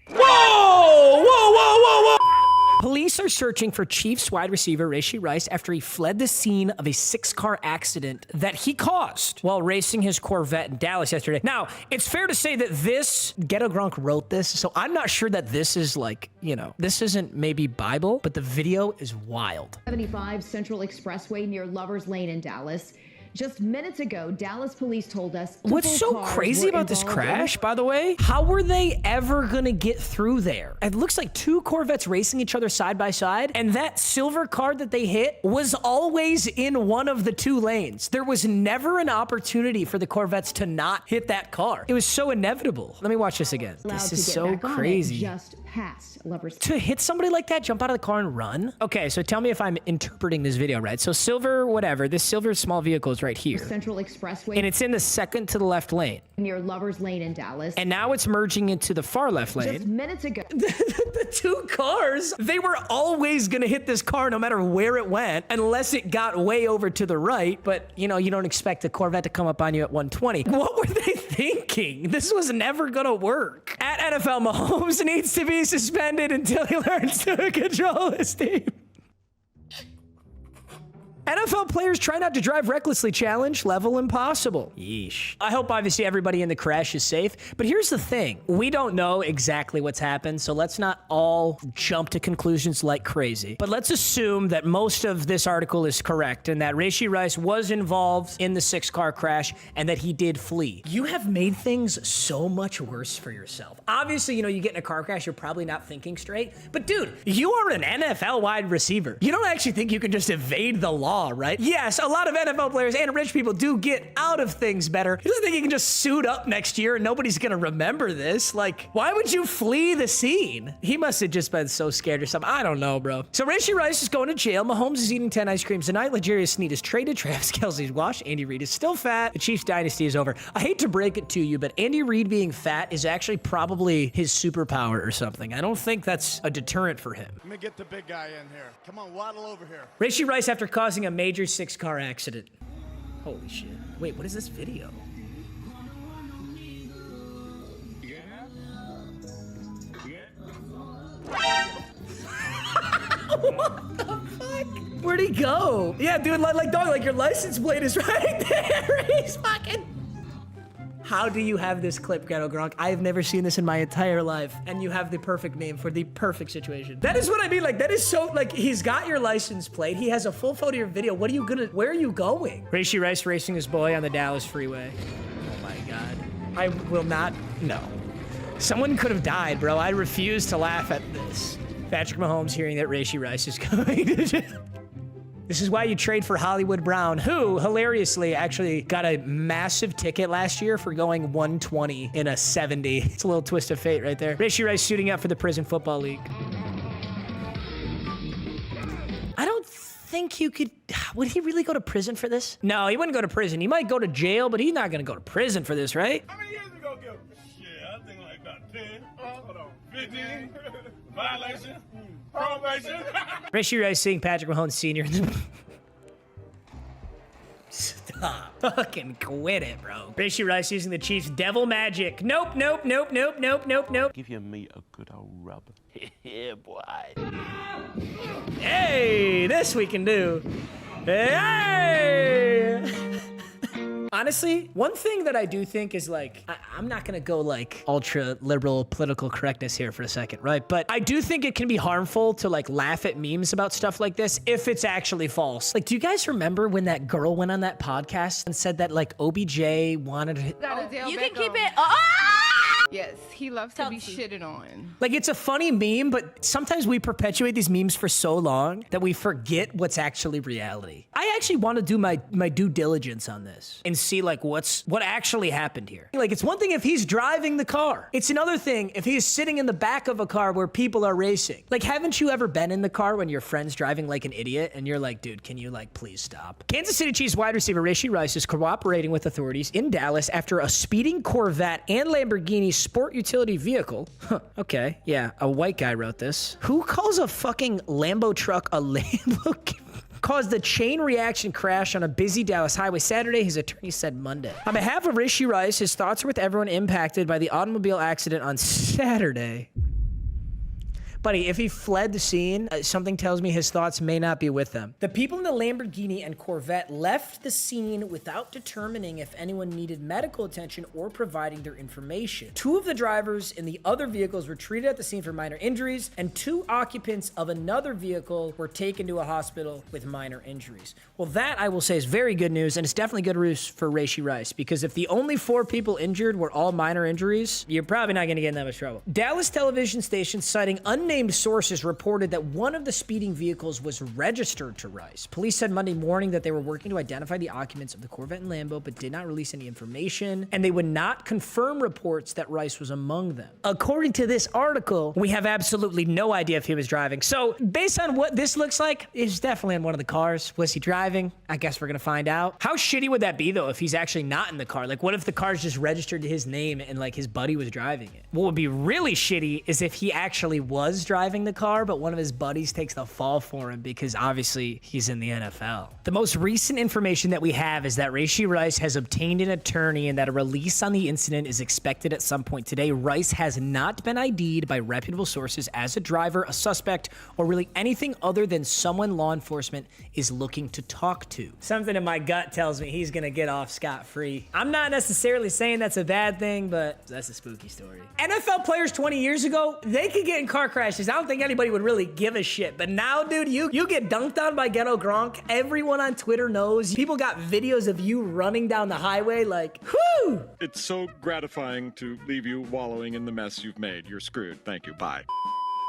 Whoa! Whoa, whoa, whoa, whoa! Police are searching for Chiefs wide receiver Rashee Rice after he fled the scene of a 6-car accident that he caused while racing his Corvette in Dallas yesterday. Now, it's fair to say that this, Ghetto Gronk wrote this, so I'm not sure that this is like, you know, this isn't maybe Bible, but the video is wild. 75 Central Expressway near Lovers Lane in Dallas. Just minutes ago, Dallas police told us... What's so crazy about this crash, by the way? How were they ever gonna get through there? It looks like 2 Corvettes racing each other side by side, and that silver car that they hit was always in one of the 2 lanes. There was never an opportunity for the Corvettes to not hit that car. It was so inevitable. Let me watch this again. This is so crazy. Just past Lovers. To hit somebody like that, jump out of the car and run? Okay, so tell me if I'm interpreting this video right. So silver, whatever, this silver small vehicle is right here. Central Expressway. And it's in the second to the left lane. Near Lovers Lane in Dallas. And now it's merging into the far left lane. Just minutes ago. The 2 cars, they were always gonna hit this car no matter where it went, unless it got way over to the right. But, you know, you don't expect a Corvette to come up on you at 120. What were they thinking? This was never gonna work. At NFL, Mahomes needs to be suspended until he learns to control his team. NFL players try not to drive recklessly challenge, level impossible. Yeesh. I hope obviously everybody in the crash is safe, but here's the thing. We don't know exactly what's happened, so let's not all jump to conclusions like crazy. But let's assume that most of this article is correct and that Rashee Rice was involved in the 6-car crash and that he did flee. You have made things so much worse for yourself. Obviously, you know, you get in a car crash, you're probably not thinking straight, but dude, you are an NFL wide receiver. You don't actually think you can just evade the law, right? Yes, a lot of NFL players and rich people do get out of things better. You don't think you can just suit up next year and nobody's gonna remember this? Like, why would you flee the scene? He must have just been so scared or something. I don't know, bro. So Rashee Rice is going to jail. Mahomes is eating 10 ice creams tonight. L'Jarius Sneed is traded. Travis Kelce's washed. Andy Reid is still fat. The Chiefs dynasty is over. I hate to break it to you, but Andy Reid being fat is actually probably his superpower or something. I don't think that's a deterrent for him. Let me get the big guy in here. Come on, waddle over here. Rashee Rice after causing a major 6-car accident. Holy shit. Wait, what is this video? What the fuck? Where'd he go? Yeah, dude, like dog, like your license plate is right there. He's fucking... How do you have this clip, Ghetto Gronk? I have never seen this in my entire life. And you have the perfect name for the perfect situation. That is what I mean. Like, that is so, like, he's got your license plate. He has a full photo of your video. What are you gonna, where are you going? Rashee Rice racing his boy on the Dallas freeway. Oh my God. I will not, no. Someone could have died, bro. I refuse to laugh at this. Patrick Mahomes hearing that Rashee Rice is going to jail. This is why you trade for Hollywood Brown, who hilariously actually got a massive ticket last year for going 120 in a 70. It's a little twist of fate right there. Rashee Rice suiting up for the Prison Football League. I don't think you could... Would he really go to prison for this? No, he wouldn't go to prison. He might go to jail, but he's not going to go to prison for this, right? How many years ago, Gil? Shit, I think like about 10. Hold on. 15. Violation. Probation. Rashee Rice seeing Patrick Mahomes Sr. in the... Stop. Fucking quit it, bro. Rashee Rice using the Chiefs' devil magic. Nope, nope, nope, nope, nope, nope, nope. Give your meat a good old rub. Yeah, boy. Hey, this we can do. Hey! Honestly, one thing that I do think is like, I'm not gonna go like ultra liberal political correctness here for a second, right? But I do think it can be harmful to like laugh at memes about stuff like this if it's actually false. Like, do you guys remember when that girl went on that podcast and said that like OBJ wanted to... You can keep it. Yes, he loves to be shitted on. Like, it's a funny meme, but sometimes we perpetuate these memes for so long that we forget what's actually reality. I actually want to do my due diligence on this and see like what actually happened here. Like, it's one thing if he's driving the car. It's another thing if he's sitting in the back of a car where people are racing. Like, haven't you ever been in the car when your friend's driving like an idiot and you're like, dude, can you like please stop? Kansas City Chiefs wide receiver Rashee Rice is cooperating with authorities in Dallas after a speeding Corvette and Lamborghini sport utility vehicle. Huh, okay, yeah, a white guy wrote this. Who calls a fucking Lambo truck a Lambo? Caused a chain reaction crash on a busy Dallas highway Saturday, his attorney said Monday. On behalf of Rashee Rice, his thoughts are with everyone impacted by the automobile accident on Saturday. Buddy, if he fled the scene, something tells me his thoughts may not be with them. The people in the Lamborghini and Corvette left the scene without determining if anyone needed medical attention or providing their information. 2 of the drivers in the other vehicles were treated at the scene for minor injuries, and 2 occupants of another vehicle were taken to a hospital with minor injuries. Well, that I will say is very good news, and it's definitely good news for Rashee Rice, because if the only 4 people injured were all minor injuries, you're probably not going to get in that much trouble. Dallas television station citing unnamed sources reported that one of the speeding vehicles was registered to Rice. Police said Monday morning that they were working to identify the occupants of the Corvette and Lambo, but did not release any information, and they would not confirm reports that Rice was among them. According to this article, we have absolutely no idea if he was driving. So based on what this looks like, he's definitely in one of the cars. Was he driving? I guess we're gonna find out. How shitty would that be though if he's actually not in the car? Like, what if the car's just registered to his name and like his buddy was driving it? What would be really shitty is if he actually was was driving the car, but one of his buddies takes the fall for him because obviously he's in the NFL. The most recent information that we have is that Rashee Rice has obtained an attorney and that a release on the incident is expected at some point today. Rice has not been ID'd by reputable sources as a driver, a suspect, or really anything other than someone law enforcement is looking to talk to. Something in my gut tells me he's gonna get off scot-free. I'm not necessarily saying that's a bad thing, but that's a spooky story. NFL players 20 years ago, they could get in car crashes. I don't think anybody would really give a shit. But now, dude, you get dunked on by Ghetto Gronk. Everyone on Twitter knows. People got videos of you running down the highway like, whoo! It's so gratifying to leave you wallowing in the mess you've made. You're screwed. Thank you. Bye.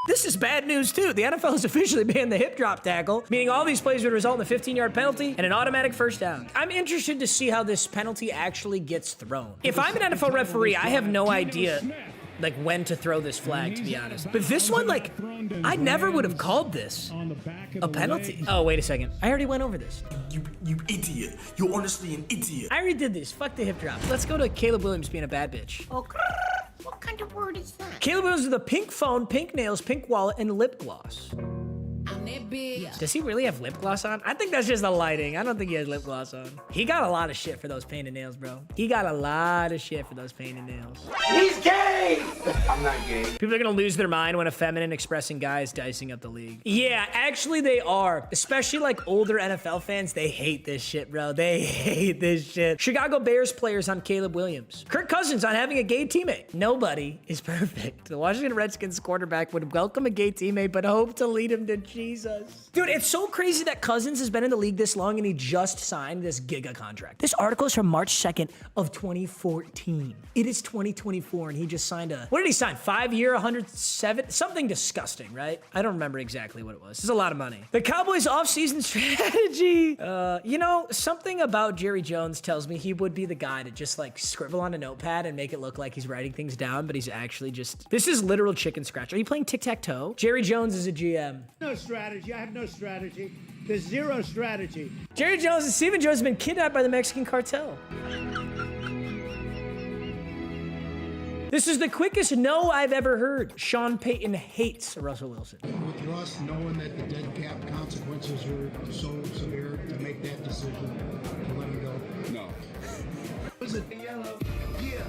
This is bad news, too. The NFL has officially banned the hip drop tackle, meaning all these plays would result in a 15-yard penalty and an automatic first down. I'm interested to see how this penalty actually gets thrown. If I'm an NFL referee, I have no idea like when to throw this flag, to be honest. But this one, like, I never would have called this a penalty. Oh, wait a second. I already went over this. You idiot. You're honestly an idiot. I already did this. Fuck the hip drop. Let's go to Caleb Williams being a bad bitch. Okay. What kind of word is that? Caleb Williams with a pink phone, pink nails, pink wallet, and lip gloss. Does he really have lip gloss on? I think that's just the lighting. I don't think he has lip gloss on. He got a lot of shit for those painted nails, bro. He got a lot of shit for those painted nails. He's gay! I'm not gay. People are gonna lose their mind when a feminine expressing guy is dicing up the league. Yeah, actually they are. Especially like older NFL fans, they hate this shit, bro. They hate this shit. Chicago Bears players on Caleb Williams. Kirk Cousins on having a gay teammate. Nobody is perfect. The Washington Redskins quarterback would welcome a gay teammate, but hope to lead him to Jesus. Dude, it's so crazy that Cousins has been in the league this long and he just signed this giga contract. This article is from March 2nd of 2014. It is 2024 and he just signed what did he sign? 5-year, 107, something disgusting, right? I don't remember exactly what it was. It's a lot of money. The Cowboys offseason strategy. You know, something about Jerry Jones tells me he would be the guy to just like scribble on a notepad and make it look like he's writing things down, but he's actually just, this is literal chicken scratch. Are you playing tic-tac-toe? Jerry Jones is a GM. No strategy. I have no strategy. There's zero strategy. Jerry Jones and Stephen Jones have been kidnapped by the Mexican cartel. This is the quickest no I've ever heard. Sean Payton hates Russell Wilson. With Russ knowing that the dead cap consequences are so severe to make that decision to let him go. No. Was it yellow? Yeah.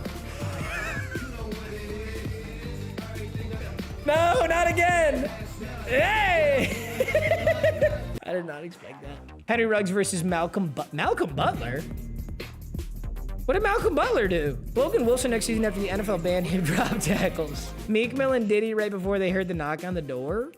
No, not again. Hey! I did not expect that. Henry Ruggs versus Malcolm Butler? What did Malcolm Butler do? Logan Wilson next season after the NFL banned him drop tackles. Meek Mill and Diddy right before they heard the knock on the door?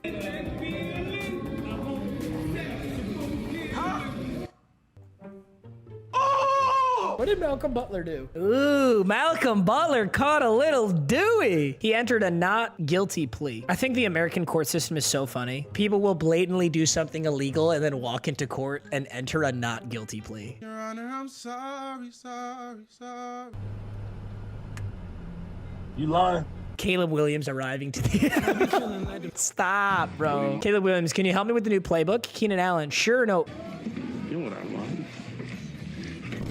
What did Malcolm Butler do? Ooh, Malcolm Butler caught a little Dewey. He entered a not guilty plea. I think the American court system is so funny. People will blatantly do something illegal and then walk into court and enter a not guilty plea. Your Honor, I'm sorry. You lying? Caleb Williams arriving to the... Stop, bro. Caleb Williams, can you help me with the new playbook? Keenan Allen, sure, no. You know what I want.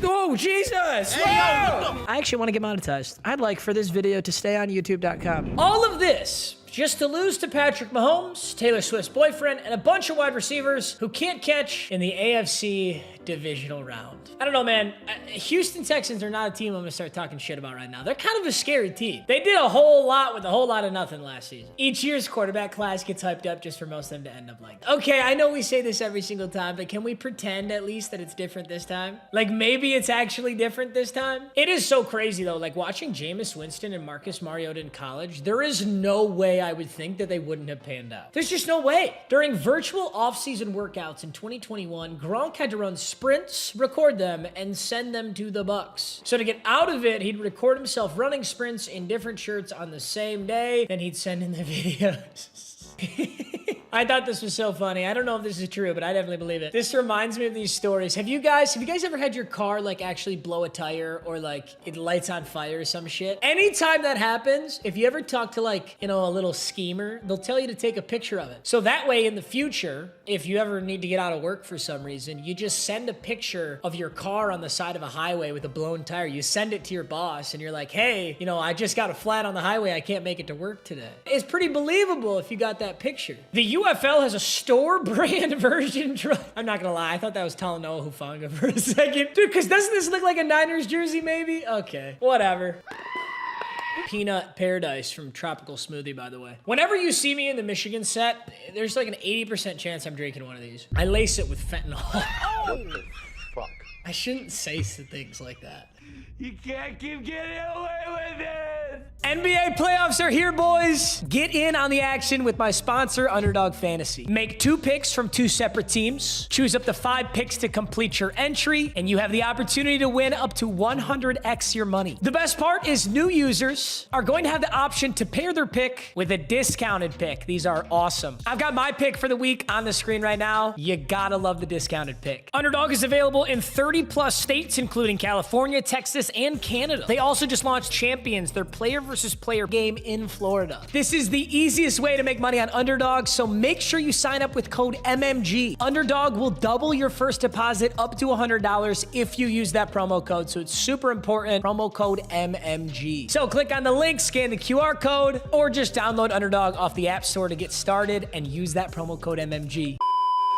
Oh, Jesus! Hey, Whoa! I actually want to get monetized. I'd like for this video to stay on youtube.com. All of this just to lose to Patrick Mahomes, Taylor Swift's boyfriend, and a bunch of wide receivers who can't catch in the AFC divisional round. I don't know, man. Houston Texans are not a team I'm gonna start talking shit about right now. They're kind of a scary team. They did a whole lot with a whole lot of nothing last season. Each year's quarterback class gets hyped up just for most of them to end up like, okay, I know we say this every single time, but can we pretend at least that it's different this time? Like maybe it's actually different this time? It is so crazy though, like watching Jameis Winston and Marcus Mariota in college, there is no way I would think that they wouldn't have panned out. There's just no way. During virtual offseason workouts in 2021, Gronk had to run sprints, record them, and send them to the Bucks. So to get out of it, he'd record himself running sprints in different shirts on the same day, then he'd send in the videos. I thought this was so funny. I don't know if this is true, but I definitely believe it. This reminds me of these stories. Have you guys ever had your car like actually blow a tire or like it lights on fire or some shit? Anytime that happens, if you ever talk to like, you know, a little schemer, they'll tell you to take a picture of it. So that way in the future, if you ever need to get out of work for some reason, you just send a picture of your car on the side of a highway with a blown tire. You send it to your boss and you're like, hey, you know, I just got a flat on the highway. I can't make it to work today. It's pretty believable if you got that picture. The UFL has a store brand version truck. I'm not gonna lie, I thought that was Talanoa Hufanga for a second. Dude, because doesn't this look like a Niners jersey maybe? Okay, whatever. Peanut Paradise from Tropical Smoothie, by the way. Whenever you see me in the Michigan set, there's like an 80% chance I'm drinking one of these. I lace it with fentanyl. What the fuck? I shouldn't say things like that. You can't keep getting away with it. NBA playoffs are here, boys. Get in on the action with my sponsor, Underdog Fantasy. Make 2 picks from 2 separate teams. Choose up to 5 picks to complete your entry, and you have the opportunity to win up to 100x your money. The best part is new users are going to have the option to pair their pick with a discounted pick. These are awesome. I've got my pick for the week on the screen right now. You gotta love the discounted pick. Underdog is available in 30+ states, including California, Texas, and Canada. They also just launched Champions, their player versus player game in Florida. This is the easiest way to make money on Underdog, so make sure you sign up with code MMG. Underdog will double your first deposit up to $100 if you use that promo code, so it's super important. Promo code MMG. So click on the link, scan the QR code, or just download Underdog off the App Store to get started and use that promo code MMG.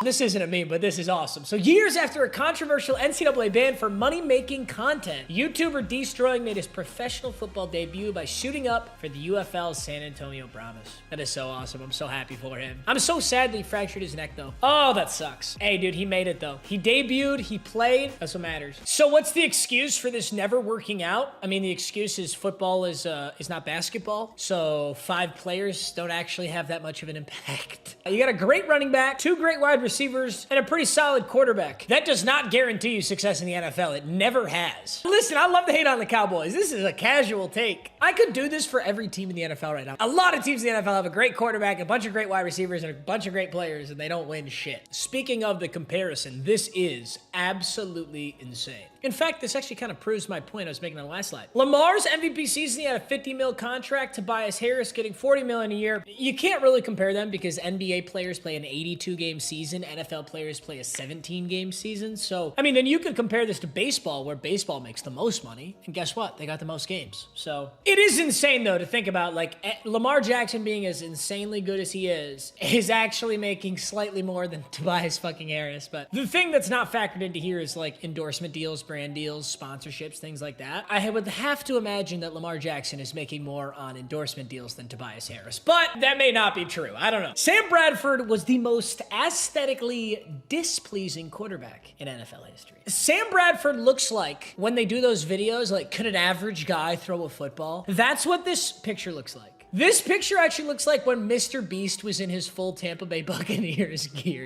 This isn't a meme, but this is awesome. So years after a controversial NCAA ban for money-making content, YouTuber Deestroying made his professional football debut by suiting up for the UFL San Antonio Brahmas. That is so awesome. I'm so happy for him. I'm so sad that he fractured his neck, though. Oh, that sucks. Hey, dude, he made it, though. He debuted, he played. That's what matters. So what's the excuse for this never working out? I mean, the excuse is football is not basketball, so 5 players don't actually have that much of an impact. You got a great running back, 2 great wide receivers, and a pretty solid quarterback. That does not guarantee you success in the NFL. It never has. Listen, I love to hate on the Cowboys. This is a casual take. I could do this for every team in the NFL right now. A lot of teams in the NFL have a great quarterback, a bunch of great wide receivers, and a bunch of great players, and they don't win shit. Speaking of the comparison, this is absolutely insane. In fact, this actually kind of proves my point I was making on the last slide. Lamar's MVP season, he had a $50 million contract. Tobias Harris getting $40 million a year. You can't really compare them because NBA players play an 82-game season. NFL players play a 17-game season. So, I mean, then you could compare this to baseball, where baseball makes the most money. And guess what? They got the most games. So, it is insane, though, to think about, like, Lamar Jackson being as insanely good as he is actually making slightly more than Tobias fucking Harris. But the thing that's not factored into here is, like, endorsement deals, brand deals, sponsorships, things like that. I would have to imagine that Lamar Jackson is making more on endorsement deals than Tobias Harris, but that may not be true. I don't know. Sam Bradford was the most aesthetically displeasing quarterback in NFL history. Sam Bradford looks like, when they do those videos, like, could an average guy throw a football? That's what this picture looks like. This picture actually looks like when Mr. Beast was in his full Tampa Bay Buccaneers gear.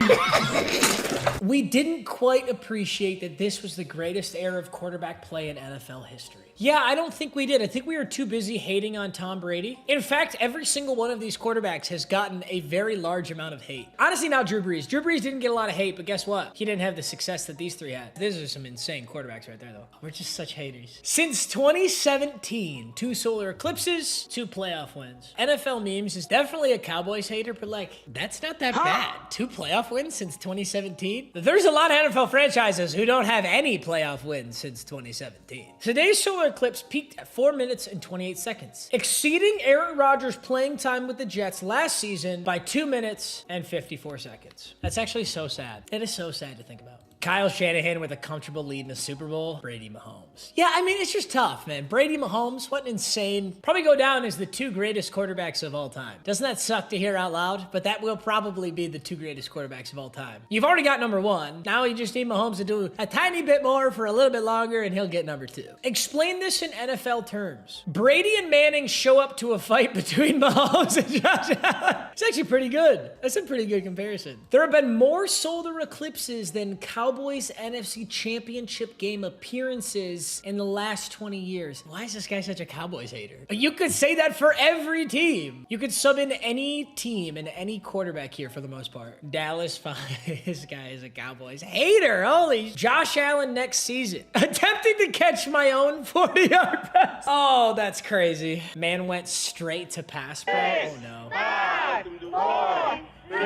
We didn't quite appreciate that this was the greatest era of quarterback play in NFL history. Yeah, I don't think we did. I think we were too busy hating on Tom Brady. In fact, every single one of these quarterbacks has gotten a very large amount of hate. Honestly, now Drew Brees. Drew Brees didn't get a lot of hate, but guess what? He didn't have the success that these 3 had. These are some insane quarterbacks right there, though. We're just such haters. Since 2017, 2 solar eclipses, 2 playoff wins. NFL memes is definitely a Cowboys hater, but like, that's not that bad. 2 playoff wins since 2017? There's a lot of NFL franchises who don't have any playoff wins since 2017. Today's solar eclipse peaked at 4 minutes and 28 seconds, exceeding Aaron Rodgers' playing time with the Jets last season by 2 minutes and 54 seconds. That's actually so sad. It is so sad to think about. Kyle Shanahan with a comfortable lead in the Super Bowl. Brady Mahomes. Yeah, I mean, it's just tough, man. Brady Mahomes, what an insane... Probably go down as the 2 greatest quarterbacks of all time. Doesn't that suck to hear out loud? But that will probably be the 2 greatest quarterbacks of all time. You've already got number 1. Now you just need Mahomes to do a tiny bit more for a little bit longer, and he'll get number 2. Explain this in NFL terms. Brady and Manning show up to a fight between Mahomes and Josh Allen. It's actually pretty good. That's a pretty good comparison. There have been more solar eclipses than Cowboys Cowboys NFC Championship game appearances in the last 20 years. Why is this guy such a Cowboys hater? You could say that for every team. You could sub in any team and any quarterback here for the most part. Dallas, fine. This guy is a Cowboys hater. Holy. Josh Allen next season. Attempting to catch my own 40-yard pass. Oh, that's crazy. Man went straight to pass pro. Oh, no. 5, 4, 3.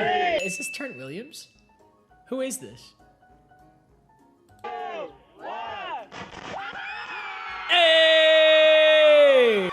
Is this Trent Williams? Who is this? 2, 1. Hey!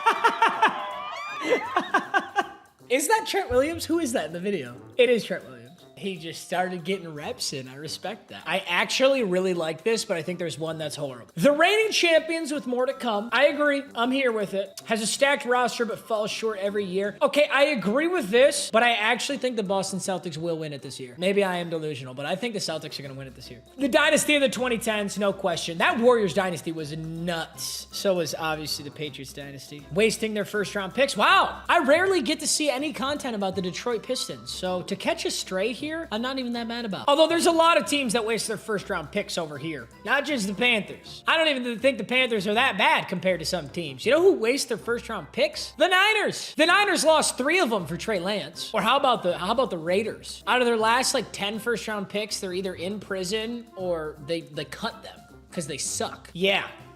Is that Trent Williams? Who is that in the video? It is Trent Williams. He just started getting reps in. I respect that. I actually really like this, but I think there's one that's horrible. The reigning champions with more to come. I agree. I'm here with it. Has a stacked roster, but falls short every year. Okay, I agree with this, but I actually think the Boston Celtics will win it this year. Maybe I am delusional, but I think the Celtics are going to win it this year. The dynasty of the 2010s, no question. That Warriors dynasty was nuts. So was obviously the Patriots dynasty. Wasting their first round picks. Wow. I rarely get to see any content about the Detroit Pistons. So to catch a stray here, I'm not even that mad about. Although there's a lot of teams that waste their first round picks over here. Not just the Panthers. I don't even think the Panthers are that bad compared to some teams. You know who wastes their first round picks? The Niners. The Niners lost 3 of them for Trey Lance. Or how about the Raiders? Out of their last like 10 first round picks, they're either in prison or they cut them because they suck.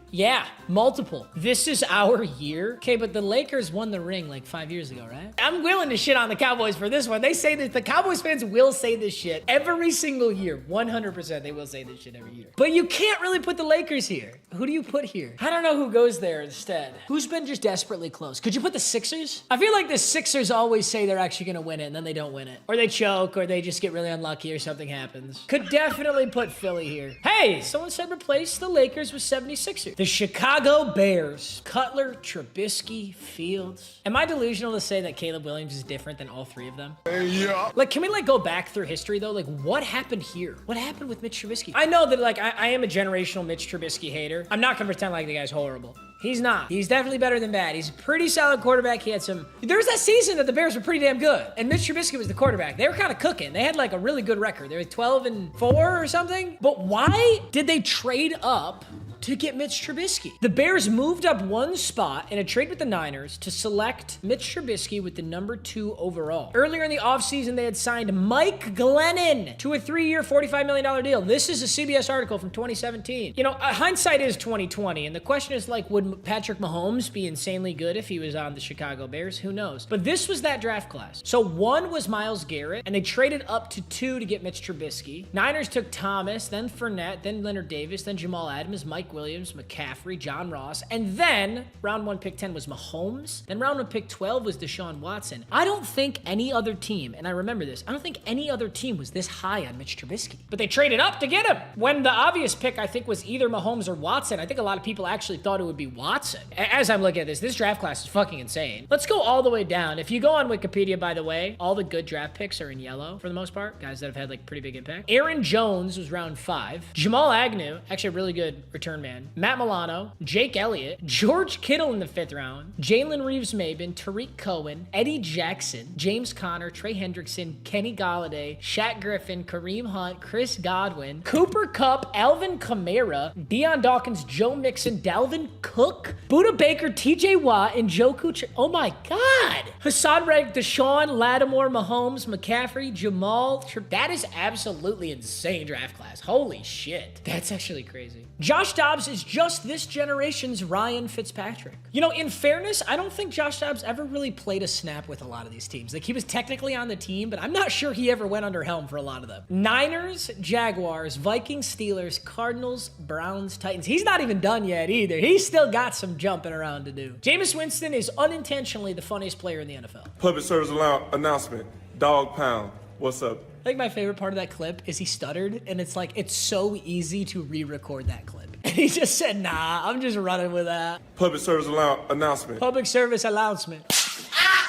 Yeah, multiple. This is our year. Okay, but the Lakers won the ring like 5 years ago, right? I'm willing to shit on the Cowboys for this one. They say that the Cowboys fans will say this shit every single year. 100% they will say this shit every year. But you can't really put the Lakers here. Who do you put here? I don't know who goes there instead. Who's been just desperately close? Could you put the Sixers? I feel like the Sixers always say they're actually gonna win it and then they don't win it. Or they choke or they just get really unlucky or something happens. Could definitely put Philly here. Hey, someone said replace the Lakers with 76ers. The Chicago Bears. Cutler, Trubisky, Fields. Am I delusional to say that Caleb Williams is different than all 3 of them? Yeah. Like, can we like go back through history though? Like, what happened here? What happened with Mitch Trubisky? I know that like I am a generational Mitch Trubisky hater. I'm not gonna pretend like the guy's horrible. He's not. He's definitely better than bad. He's a pretty solid quarterback. He had some... There was that season that the Bears were pretty damn good. And Mitch Trubisky was the quarterback. They were kind of cooking. They had like a really good record. They were 12-4 or something. But why did they trade up to get Mitch Trubisky? The Bears moved up 1 spot in a trade with the Niners to select Mitch Trubisky with the number 2 overall. Earlier in the offseason, they had signed Mike Glennon to a 3-year, $45 million deal. This is a CBS article from 2017. You know, hindsight is 2020, and the question is like, would Patrick Mahomes be insanely good if he was on the Chicago Bears? Who knows? But this was that draft class. So 1 was Myles Garrett, and they traded up to 2 to get Mitch Trubisky. Niners took Thomas, then Fournette, then Leonard Davis, then Jamal Adams, Mike Williams, McCaffrey, John Ross, and then round 1 pick 10 was Mahomes. Then round 1 pick 12 was Deshaun Watson. I don't think any other team, and I remember this, I don't think any other team was this high on Mitch Trubisky. But they traded up to get him. When the obvious pick, I think, was either Mahomes or Watson, I think a lot of people actually thought it would be Watson. As I'm looking at this draft class is fucking insane. Let's go all the way down. If you go on Wikipedia, by the way, all the good draft picks are in yellow for the most part. Guys that have had like pretty big impact. Aaron Jones was round 5. Jamal Agnew, actually a really good return man. Matt Milano, Jake Elliott, George Kittle in the 5th round, Jalen Reeves-Maybin, Tariq Cohen, Eddie Jackson, James Conner, Trey Hendrickson, Kenny Galladay, Shaq Griffin, Kareem Hunt, Chris Godwin, Cooper Kupp, Alvin Kamara, Deion Dawkins, Joe Mixon, Dalvin Cook, Buda Baker, TJ Watt, and Joe Kuch. Oh my God. Hassan Reddick, Deshaun, Lattimore, Mahomes, McCaffrey, Jamal. That is absolutely insane draft class. Holy shit. That's actually crazy. Josh Dobbs is just this generation's Ryan Fitzpatrick. You know, in fairness, I don't think Josh Dobbs ever really played a snap with a lot of these teams. Like, he was technically on the team, but I'm not sure he ever went under helm for a lot of them. Niners, Jaguars, Vikings, Steelers, Cardinals, Browns, Titans. He's not even done yet either. He's still got some jumping around to do. Jameis Winston is unintentionally the funniest player in the NFL. Public service announcement. Dog pound. What's up? I think my favorite part of that clip is he stuttered, and it's like, it's so easy to re-record that clip. And he just said, nah, I'm just running with that. Public service announcement. Public service announcement.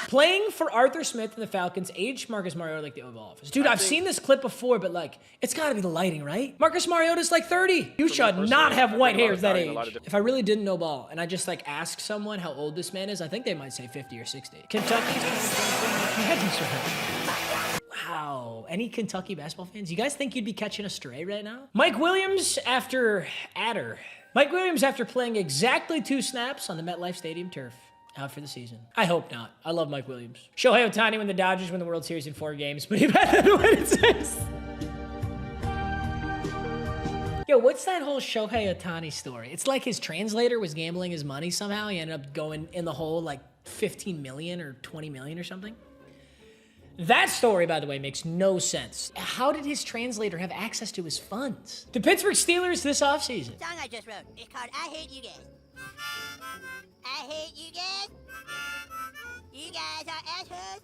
Playing for Arthur Smith and the Falcons aged Marcus Mariota like the Oval Office. Dude, I've seen this clip before, but like, it's gotta be the lighting, right? Marcus Mariota's like 30. You should not have white hairs that age. If I really didn't know ball, and I just like asked someone how old this man is, I think they might say 50 or 60. Kentucky. Wow. Any Kentucky basketball fans? You guys think you'd be catching a stray right now? Mike Williams after playing exactly 2 snaps on the MetLife Stadium turf. Out for the season. I hope not. I love Mike Williams. Shohei Ohtani when the Dodgers win the World Series in 4 games, but he better than win it 6. Yo, what's that whole Shohei Ohtani story? It's like his translator was gambling his money somehow. He ended up going in the hole like 15 million or 20 million or something. That story, by the way, makes no sense. How did his translator have access to his funds? The Pittsburgh Steelers this offseason. Song I just wrote. It's called I Hate You Guys. I hate you guys. You guys are assholes.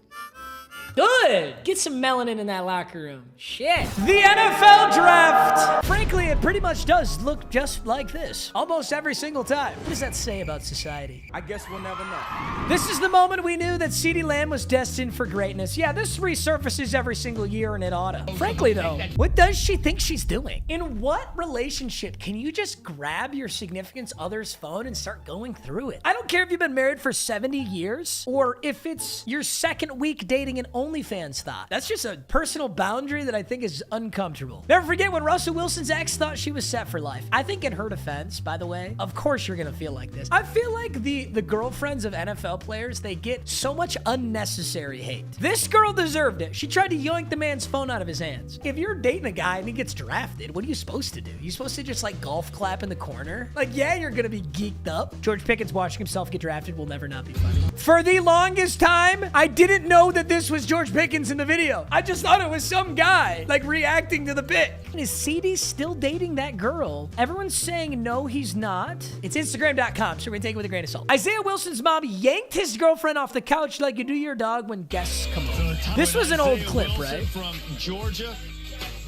Good. Get some melanin in that locker room. Shit. The NFL draft. Frankly, it pretty much does look just like this. Almost every single time. What does that say about society? I guess we'll never know. This is the moment we knew that CeeDee Lamb was destined for greatness. Yeah, this resurfaces every single year and it oughta. Frankly though, what does she think she's doing? In what relationship can you just grab your significant other's phone and start going through it? I don't care if you've been married for 70 years or if it's your second week dating an OnlyFans thought. That's just a personal boundary that I think is uncomfortable. Never forget when Russell Wilson's ex thought she was set for life. I think in her defense, by the way, of course you're gonna feel like this. I feel like the girlfriends of NFL players, they get so much unnecessary hate. This girl deserved it. She tried to yoink the man's phone out of his hands. If you're dating a guy and he gets drafted, what are you supposed to do? You supposed to just like golf clap in the corner? Like, yeah, you're gonna be geeked up. George Pickens watching himself get drafted will never not be funny. For the longest time, I didn't know that this was George Pickens in the video. I just thought it was some guy, like, reacting to the pic. Is CeeDee still dating that girl? Everyone's saying no, he's not. It's Instagram.com, so we're gonna take it with a grain of salt. Isaiah Wilson's mom yanked his girlfriend off the couch like you do your dog when guests come over. This was an old clip, right? From Georgia.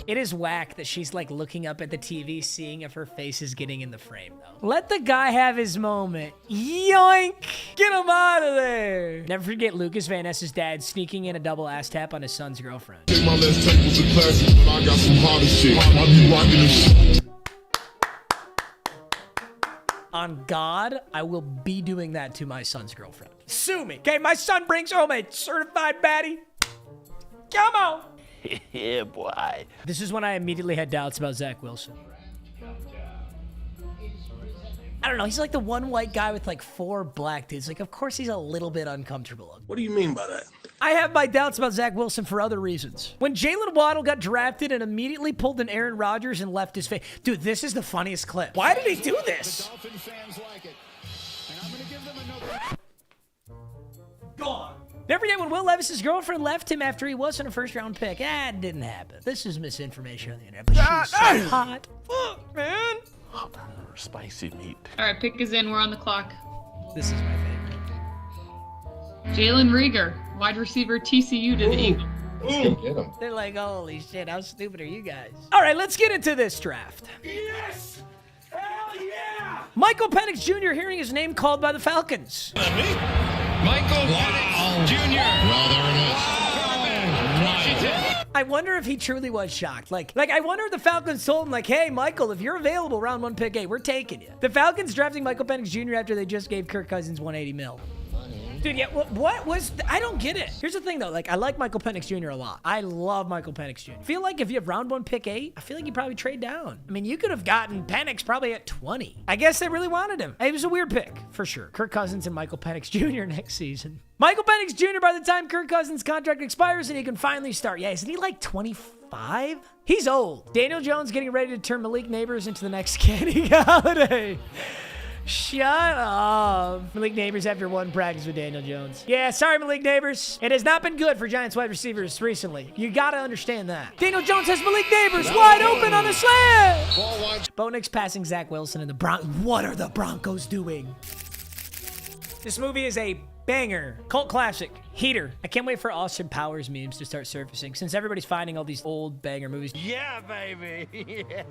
It is whack that she's like looking up at the TV, seeing if her face is getting in the frame, though. Let the guy have his moment. Yoink! Get him out of there! Never forget Lucas Van Ness's dad sneaking in a double ass tap on his son's girlfriend. Take my last tables and classes, but I got some harder shit. I be rocking this. On God, I will be doing that to my son's girlfriend. Sue me. Okay, my son brings home a certified baddie. Come on. Yeah, boy. This is when I immediately had doubts about Zach Wilson. I don't know. He's like the one white guy with like 4 black dudes. Like, of course he's a little bit uncomfortable. What do you mean by that? I have my doubts about Zach Wilson for other reasons. When Jalen Waddle got drafted and immediately pulled an Aaron Rodgers and left his face. Dude, this is the funniest clip. Why did he do this? Dolphin fans like it. And I'm going to give them a no. Gone. Never forget when Will Levis's girlfriend left him after he wasn't a first-round pick. It didn't happen. This is misinformation on the internet. But she's so hot. Fuck, man. Spicy meat. All right, pick is in. We're on the clock. This is my favorite. Jalen Reagor, wide receiver, TCU to the Eagles. Get him. They're like, holy shit, how stupid are you guys? All right, let's get into this draft. Yes! Hell yeah! Michael Penix Jr. hearing his name called by the Falcons. Michael Penix Jr. Well, there it is. I wonder if he truly was shocked. Like I wonder if the Falcons told him, like, hey, Michael, if you're available round 1 pick 8, we're taking you. The Falcons drafting Michael Penix Jr. after they just gave Kirk Cousins $180 million. Dude, yeah, what was... I don't get it. Here's the thing, though. Like, I like Michael Penix Jr. a lot. I love Michael Penix Jr. I feel like if you have round 1 pick 8, I feel like you probably trade down. I mean, you could have gotten Penix probably at 20. I guess they really wanted him. It was a weird pick, for sure. Kirk Cousins and Michael Penix Jr. next season. Michael Penix Jr., by the time Kirk Cousins' contract expires and he can finally start. Yeah, isn't he like 25? He's old. Daniel Jones getting ready to turn Malik Neighbors into the next Kenny Galladay. Shut up. Malik Neighbors after 1 practice with Daniel Jones. Yeah, sorry, Malik Neighbors. It has not been good for Giants wide receivers recently. You gotta understand that. Daniel Jones has Malik Neighbors wide open on the slant. Bo Nix passing Zach Wilson and the Broncos. What are the Broncos doing? This movie is a banger. Cult classic. Heater. I can't wait for Austin Powers memes to start surfacing since everybody's finding all these old banger movies. Yeah, baby. Yeah.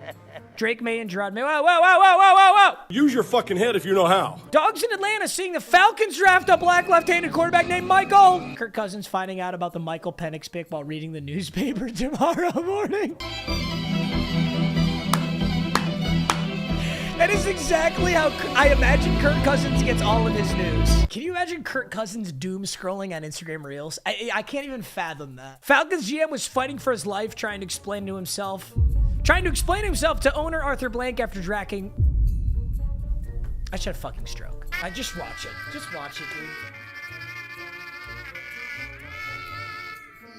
Drake May and Gerard May. Whoa. Use your fucking head if you know how. Dogs in Atlanta seeing the Falcons draft a black left-handed quarterback named Michael. Kirk Cousins finding out about the Michael Penix pick while reading the newspaper tomorrow morning. That is exactly how I imagine Kirk Cousins gets all of his news. Can you imagine Kirk Cousins doom scrolling on Instagram Reels? I can't even fathom that. Falcons GM was fighting for his life, trying to explain himself to owner Arthur Blank after drafting. I should have fucking stroke. I just watch it. Just watch it,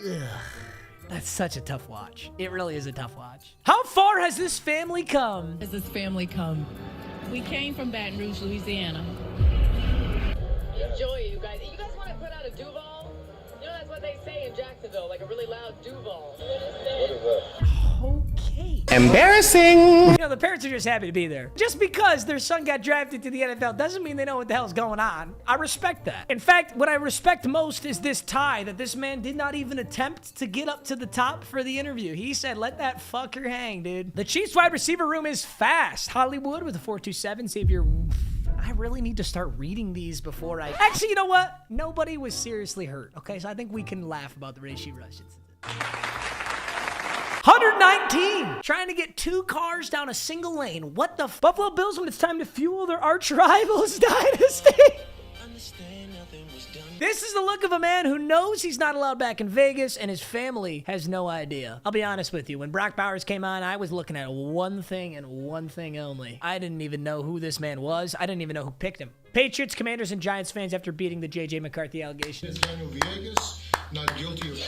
dude. Ugh. That's such a tough watch. It really is a tough watch. How far has this family come? Has this family come? We came from Baton Rouge, Louisiana. Enjoy it, you guys. You guys want to put out a Duval? You know, that's what they say in Jacksonville, like a really loud Duval. You understand? What is that? Okay. Embarrassing. You know, the parents are just happy to be there. Just because their son got drafted to the NFL doesn't mean they know what the hell's going on. I respect that. In fact, what I respect most is this tie that this man did not even attempt to get up to the top for the interview. He said, let that fucker hang, dude. The Chiefs wide receiver room is fast. Hollywood with a 4.27. See if you're... I really need to start reading these before I... Actually, you know what? Nobody was seriously hurt. Okay, so I think we can laugh about the Rashee Rice. 119! Trying to get 2 cars down a single lane. What the Buffalo Bills when it's time to fuel their arch rivals dynasty? This is the look of a man who knows he's not allowed back in Vegas and his family has no idea. I'll be honest with you. When Brock Bowers came on, I was looking at one thing and one thing only. I didn't even know who this man was. I didn't even know who picked him. Patriots, Commanders, and Giants fans after beating the J.J. McCarthy allegations. Not guilty of...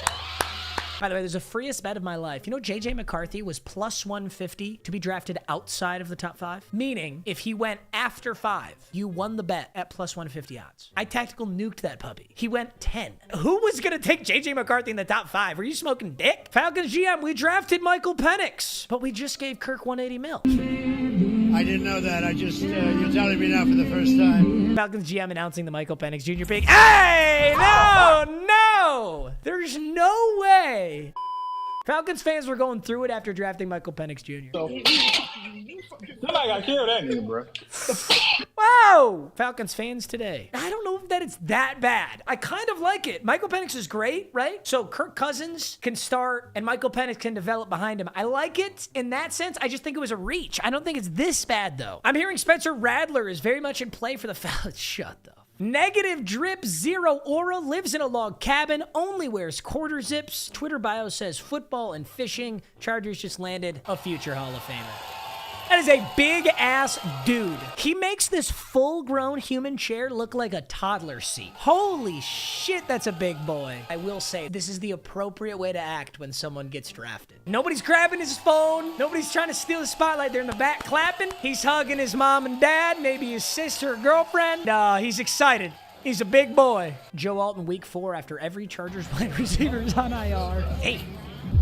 By the way, there's a freest bet of my life. You know, J.J. McCarthy was plus 150 to be drafted outside of the top 5? Meaning, if he went after 5, you won the bet at plus 150 odds. I tactical nuked that puppy. He went 10. Who was going to take J.J. McCarthy in the top 5? Were you smoking dick? Falcons GM, we drafted Michael Penix, but we just gave Kirk 180 mil. I didn't know that. I just, you're telling me now for the first time. Falcons GM announcing the Michael Penix Jr. pick. Hey, no! There's no way. Falcons fans were going through it after drafting Michael Penix Jr. Somebody got killed that nigga, bro. Whoa! Falcons fans today. I don't know that it's that bad. I kind of like it. Michael Penix is great, right? So Kirk Cousins can start and Michael Penix can develop behind him. I like it in that sense. I just think it was a reach. I don't think it's this bad, though. I'm hearing Spencer Rattler is very much in play for the Falcons. Shut the Negative drip, zero aura, lives in a log cabin, only wears quarter zips. Twitter bio says football and fishing. Chargers just landed a future Hall of Famer. That is a big ass dude. He makes this full grown human chair look like a toddler seat. Holy shit, that's a big boy. I will say, this is the appropriate way to act when someone gets drafted. Nobody's grabbing his phone. Nobody's trying to steal the spotlight. They're in the back clapping. He's hugging his mom and dad, maybe his sister or girlfriend. No, he's excited. He's a big boy. Joe Alton, week 4 after every Chargers wide receiver is on IR. Hey.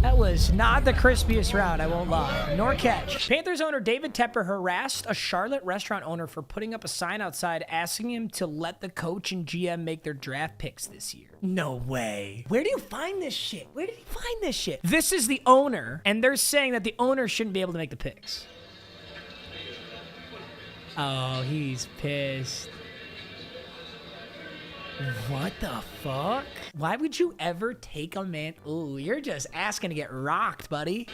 That was not the crispiest route, I won't lie. Nor catch. Panthers owner David Tepper harassed a Charlotte restaurant owner for putting up a sign outside asking him to let the coach and GM make their draft picks this year. No way. Where do you find this shit? Where did he find this shit? This is the owner, and they're saying that the owner shouldn't be able to make the picks. Oh, he's pissed. What the fuck? Why would you ever take a man? Ooh, you're just asking to get rocked, buddy.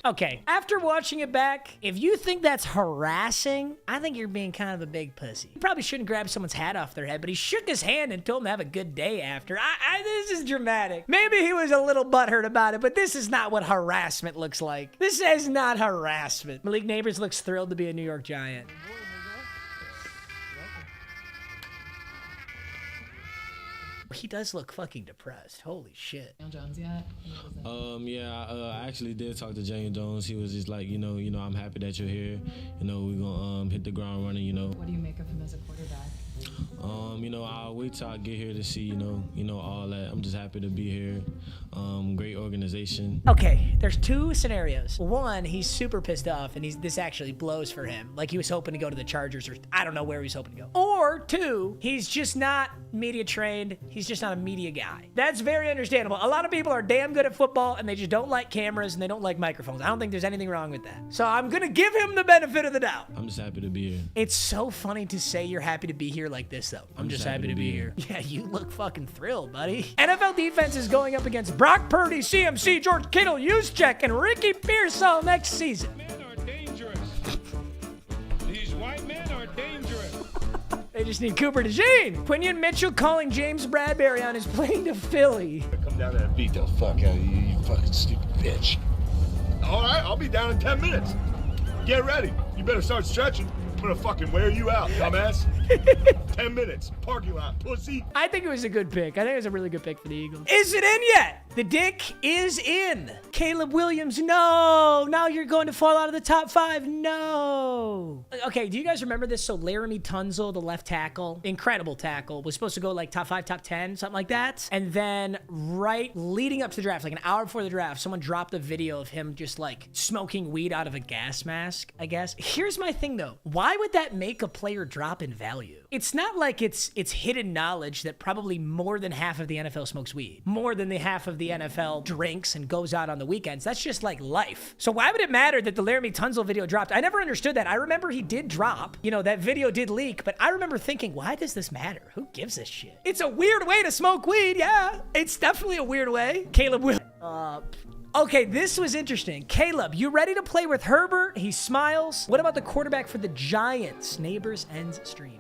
Okay, after watching it back, if you think that's harassing, I think you're being kind of a big pussy. You probably shouldn't grab someone's hat off their head, but he shook his hand and told him to have a good day after. This is dramatic. Maybe he was a little butthurt about it, but this is not what harassment looks like. This is not harassment. Malik Neighbors looks thrilled to be a New York Giant. He does look fucking depressed. Holy shit. Jones yet? I actually did talk to Daniel Jones. He was just like, you know, I'm happy that you're here. You know, we're gonna hit the ground running, you know. What do you make of him as a quarterback? I'll wait till I get here to see, you know, all that. I'm just happy to be here. Great organization. Okay, there's 2 scenarios. One, he's super pissed off and this actually blows for him. Like he was hoping to go to the Chargers or I don't know where he was hoping to go. Or 2, he's just not media trained. He's just not a media guy. That's very understandable. A lot of people are damn good at football and they just don't like cameras and they don't like microphones. I don't think there's anything wrong with that. So I'm gonna give him the benefit of the doubt. I'm just happy to be here. It's so funny to say you're happy to be here like this though. I'm just happy to be here. Yeah, you look fucking thrilled, buddy. NFL defense is going up against Brock Purdy, CMC, George Kittle, Juszczyk, and Ricky Pearsall next season. dangerous. They just need Cooper DeJean. Quinion Mitchell calling James Bradbury on his plane to Philly. Come down there and beat the fuck out of you, you fucking stupid bitch. All right, I'll be down in 10 minutes. Get ready. You better start stretching. I'm gonna fucking wear you out, dumbass. 10 minutes. Parking lot, pussy. I think it was a good pick. I think it was a really good pick for the Eagles. Is it in yet? The dick is in. Caleb Williams, no. Now you're going to fall out of the top 5. No. Okay, do you guys remember this? So Laramie Tunsil, the left tackle, incredible tackle, was supposed to go like top 5, top 10, something like that. And then right leading up to the draft, like an hour before the draft, someone dropped a video of him just like smoking weed out of a gas mask, I guess. Here's my thing though. Why would that make a player drop in value? It's not like it's hidden knowledge that probably more than half of the NFL smokes weed. More than the half of the NFL drinks and goes out on the weekends. That's just like life. So why would it matter that the Laramie Tunsil video dropped? I never understood that. I remember he did drop. You know, that video did leak, but I remember thinking, why does this matter? Who gives a shit? It's a weird way to smoke weed, yeah. It's definitely a weird way. Caleb will. Okay, this was interesting. Caleb, you ready to play with Herbert? He smiles. What about the quarterback for the Giants? Neighbors ends stream.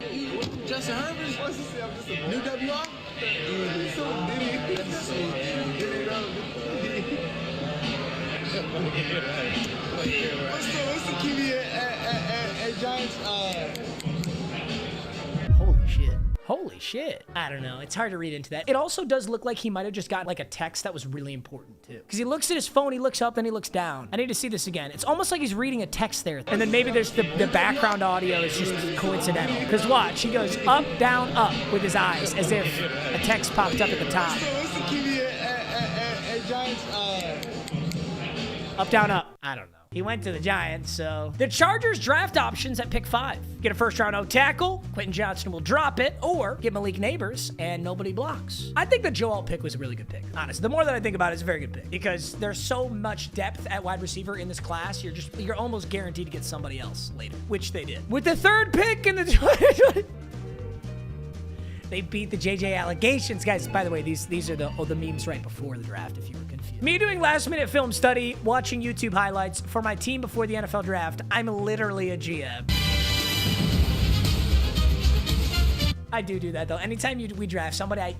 Justin Herbert? What's this? I'm just a new WR? So Diddy. What's the QB at Giants? Holy shit. Holy shit. I don't know. It's hard to read into that. It also does look like he might have just got like a text that was really important too. Because he looks at his phone, he looks up, then he looks down. I need to see this again. It's almost like he's reading a text there. And then maybe there's the background audio is just coincidental. Because watch, he goes up, down, up with his eyes as if a text popped up at the top. What's the QB at Giants? Up, down, up. I don't know. He went to the Giants, so. The Chargers draft options at pick 5. Get a first-round O tackle, Quentin Johnston will drop it, or get Malik Neighbors, and nobody blocks. I think the Joel pick was a really good pick, honestly. The more that I think about it, it's a very good pick, because there's so much depth at wide receiver in this class, you're almost guaranteed to get somebody else later, which they did. With the 3rd pick in the 2020. They beat the JJ allegations. Guys, by the way, these are the memes right before the draft, if you were confused. Me doing last-minute film study, watching YouTube highlights for my team before the NFL draft. I'm literally a GM. I do that, though. Anytime we draft somebody, I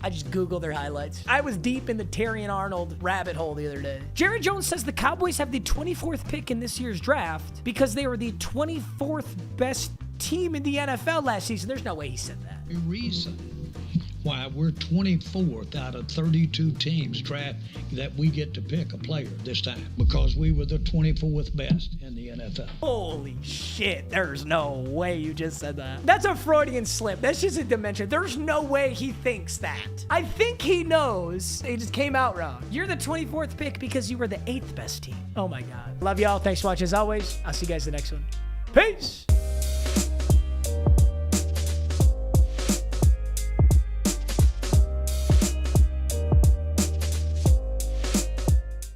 just Google their highlights. I was deep in the Terry and Arnold rabbit hole the other day. Jerry Jones says the Cowboys have the 24th pick in this year's draft because they were the 24th best team in the NFL last season. There's no way he said that. Reason why we're 24th out of 32 teams draft that we get to pick a player this time, because we were the 24th best in the NFL. Holy shit, there's no way you just said that. That's a Freudian slip. That's just a dimension. There's no way he thinks that. I think he knows. It just came out wrong. You're the 24th pick because you were the 8th best team. Oh my God. Love y'all. Thanks for watching as always. I'll see you guys in the next one. Peace.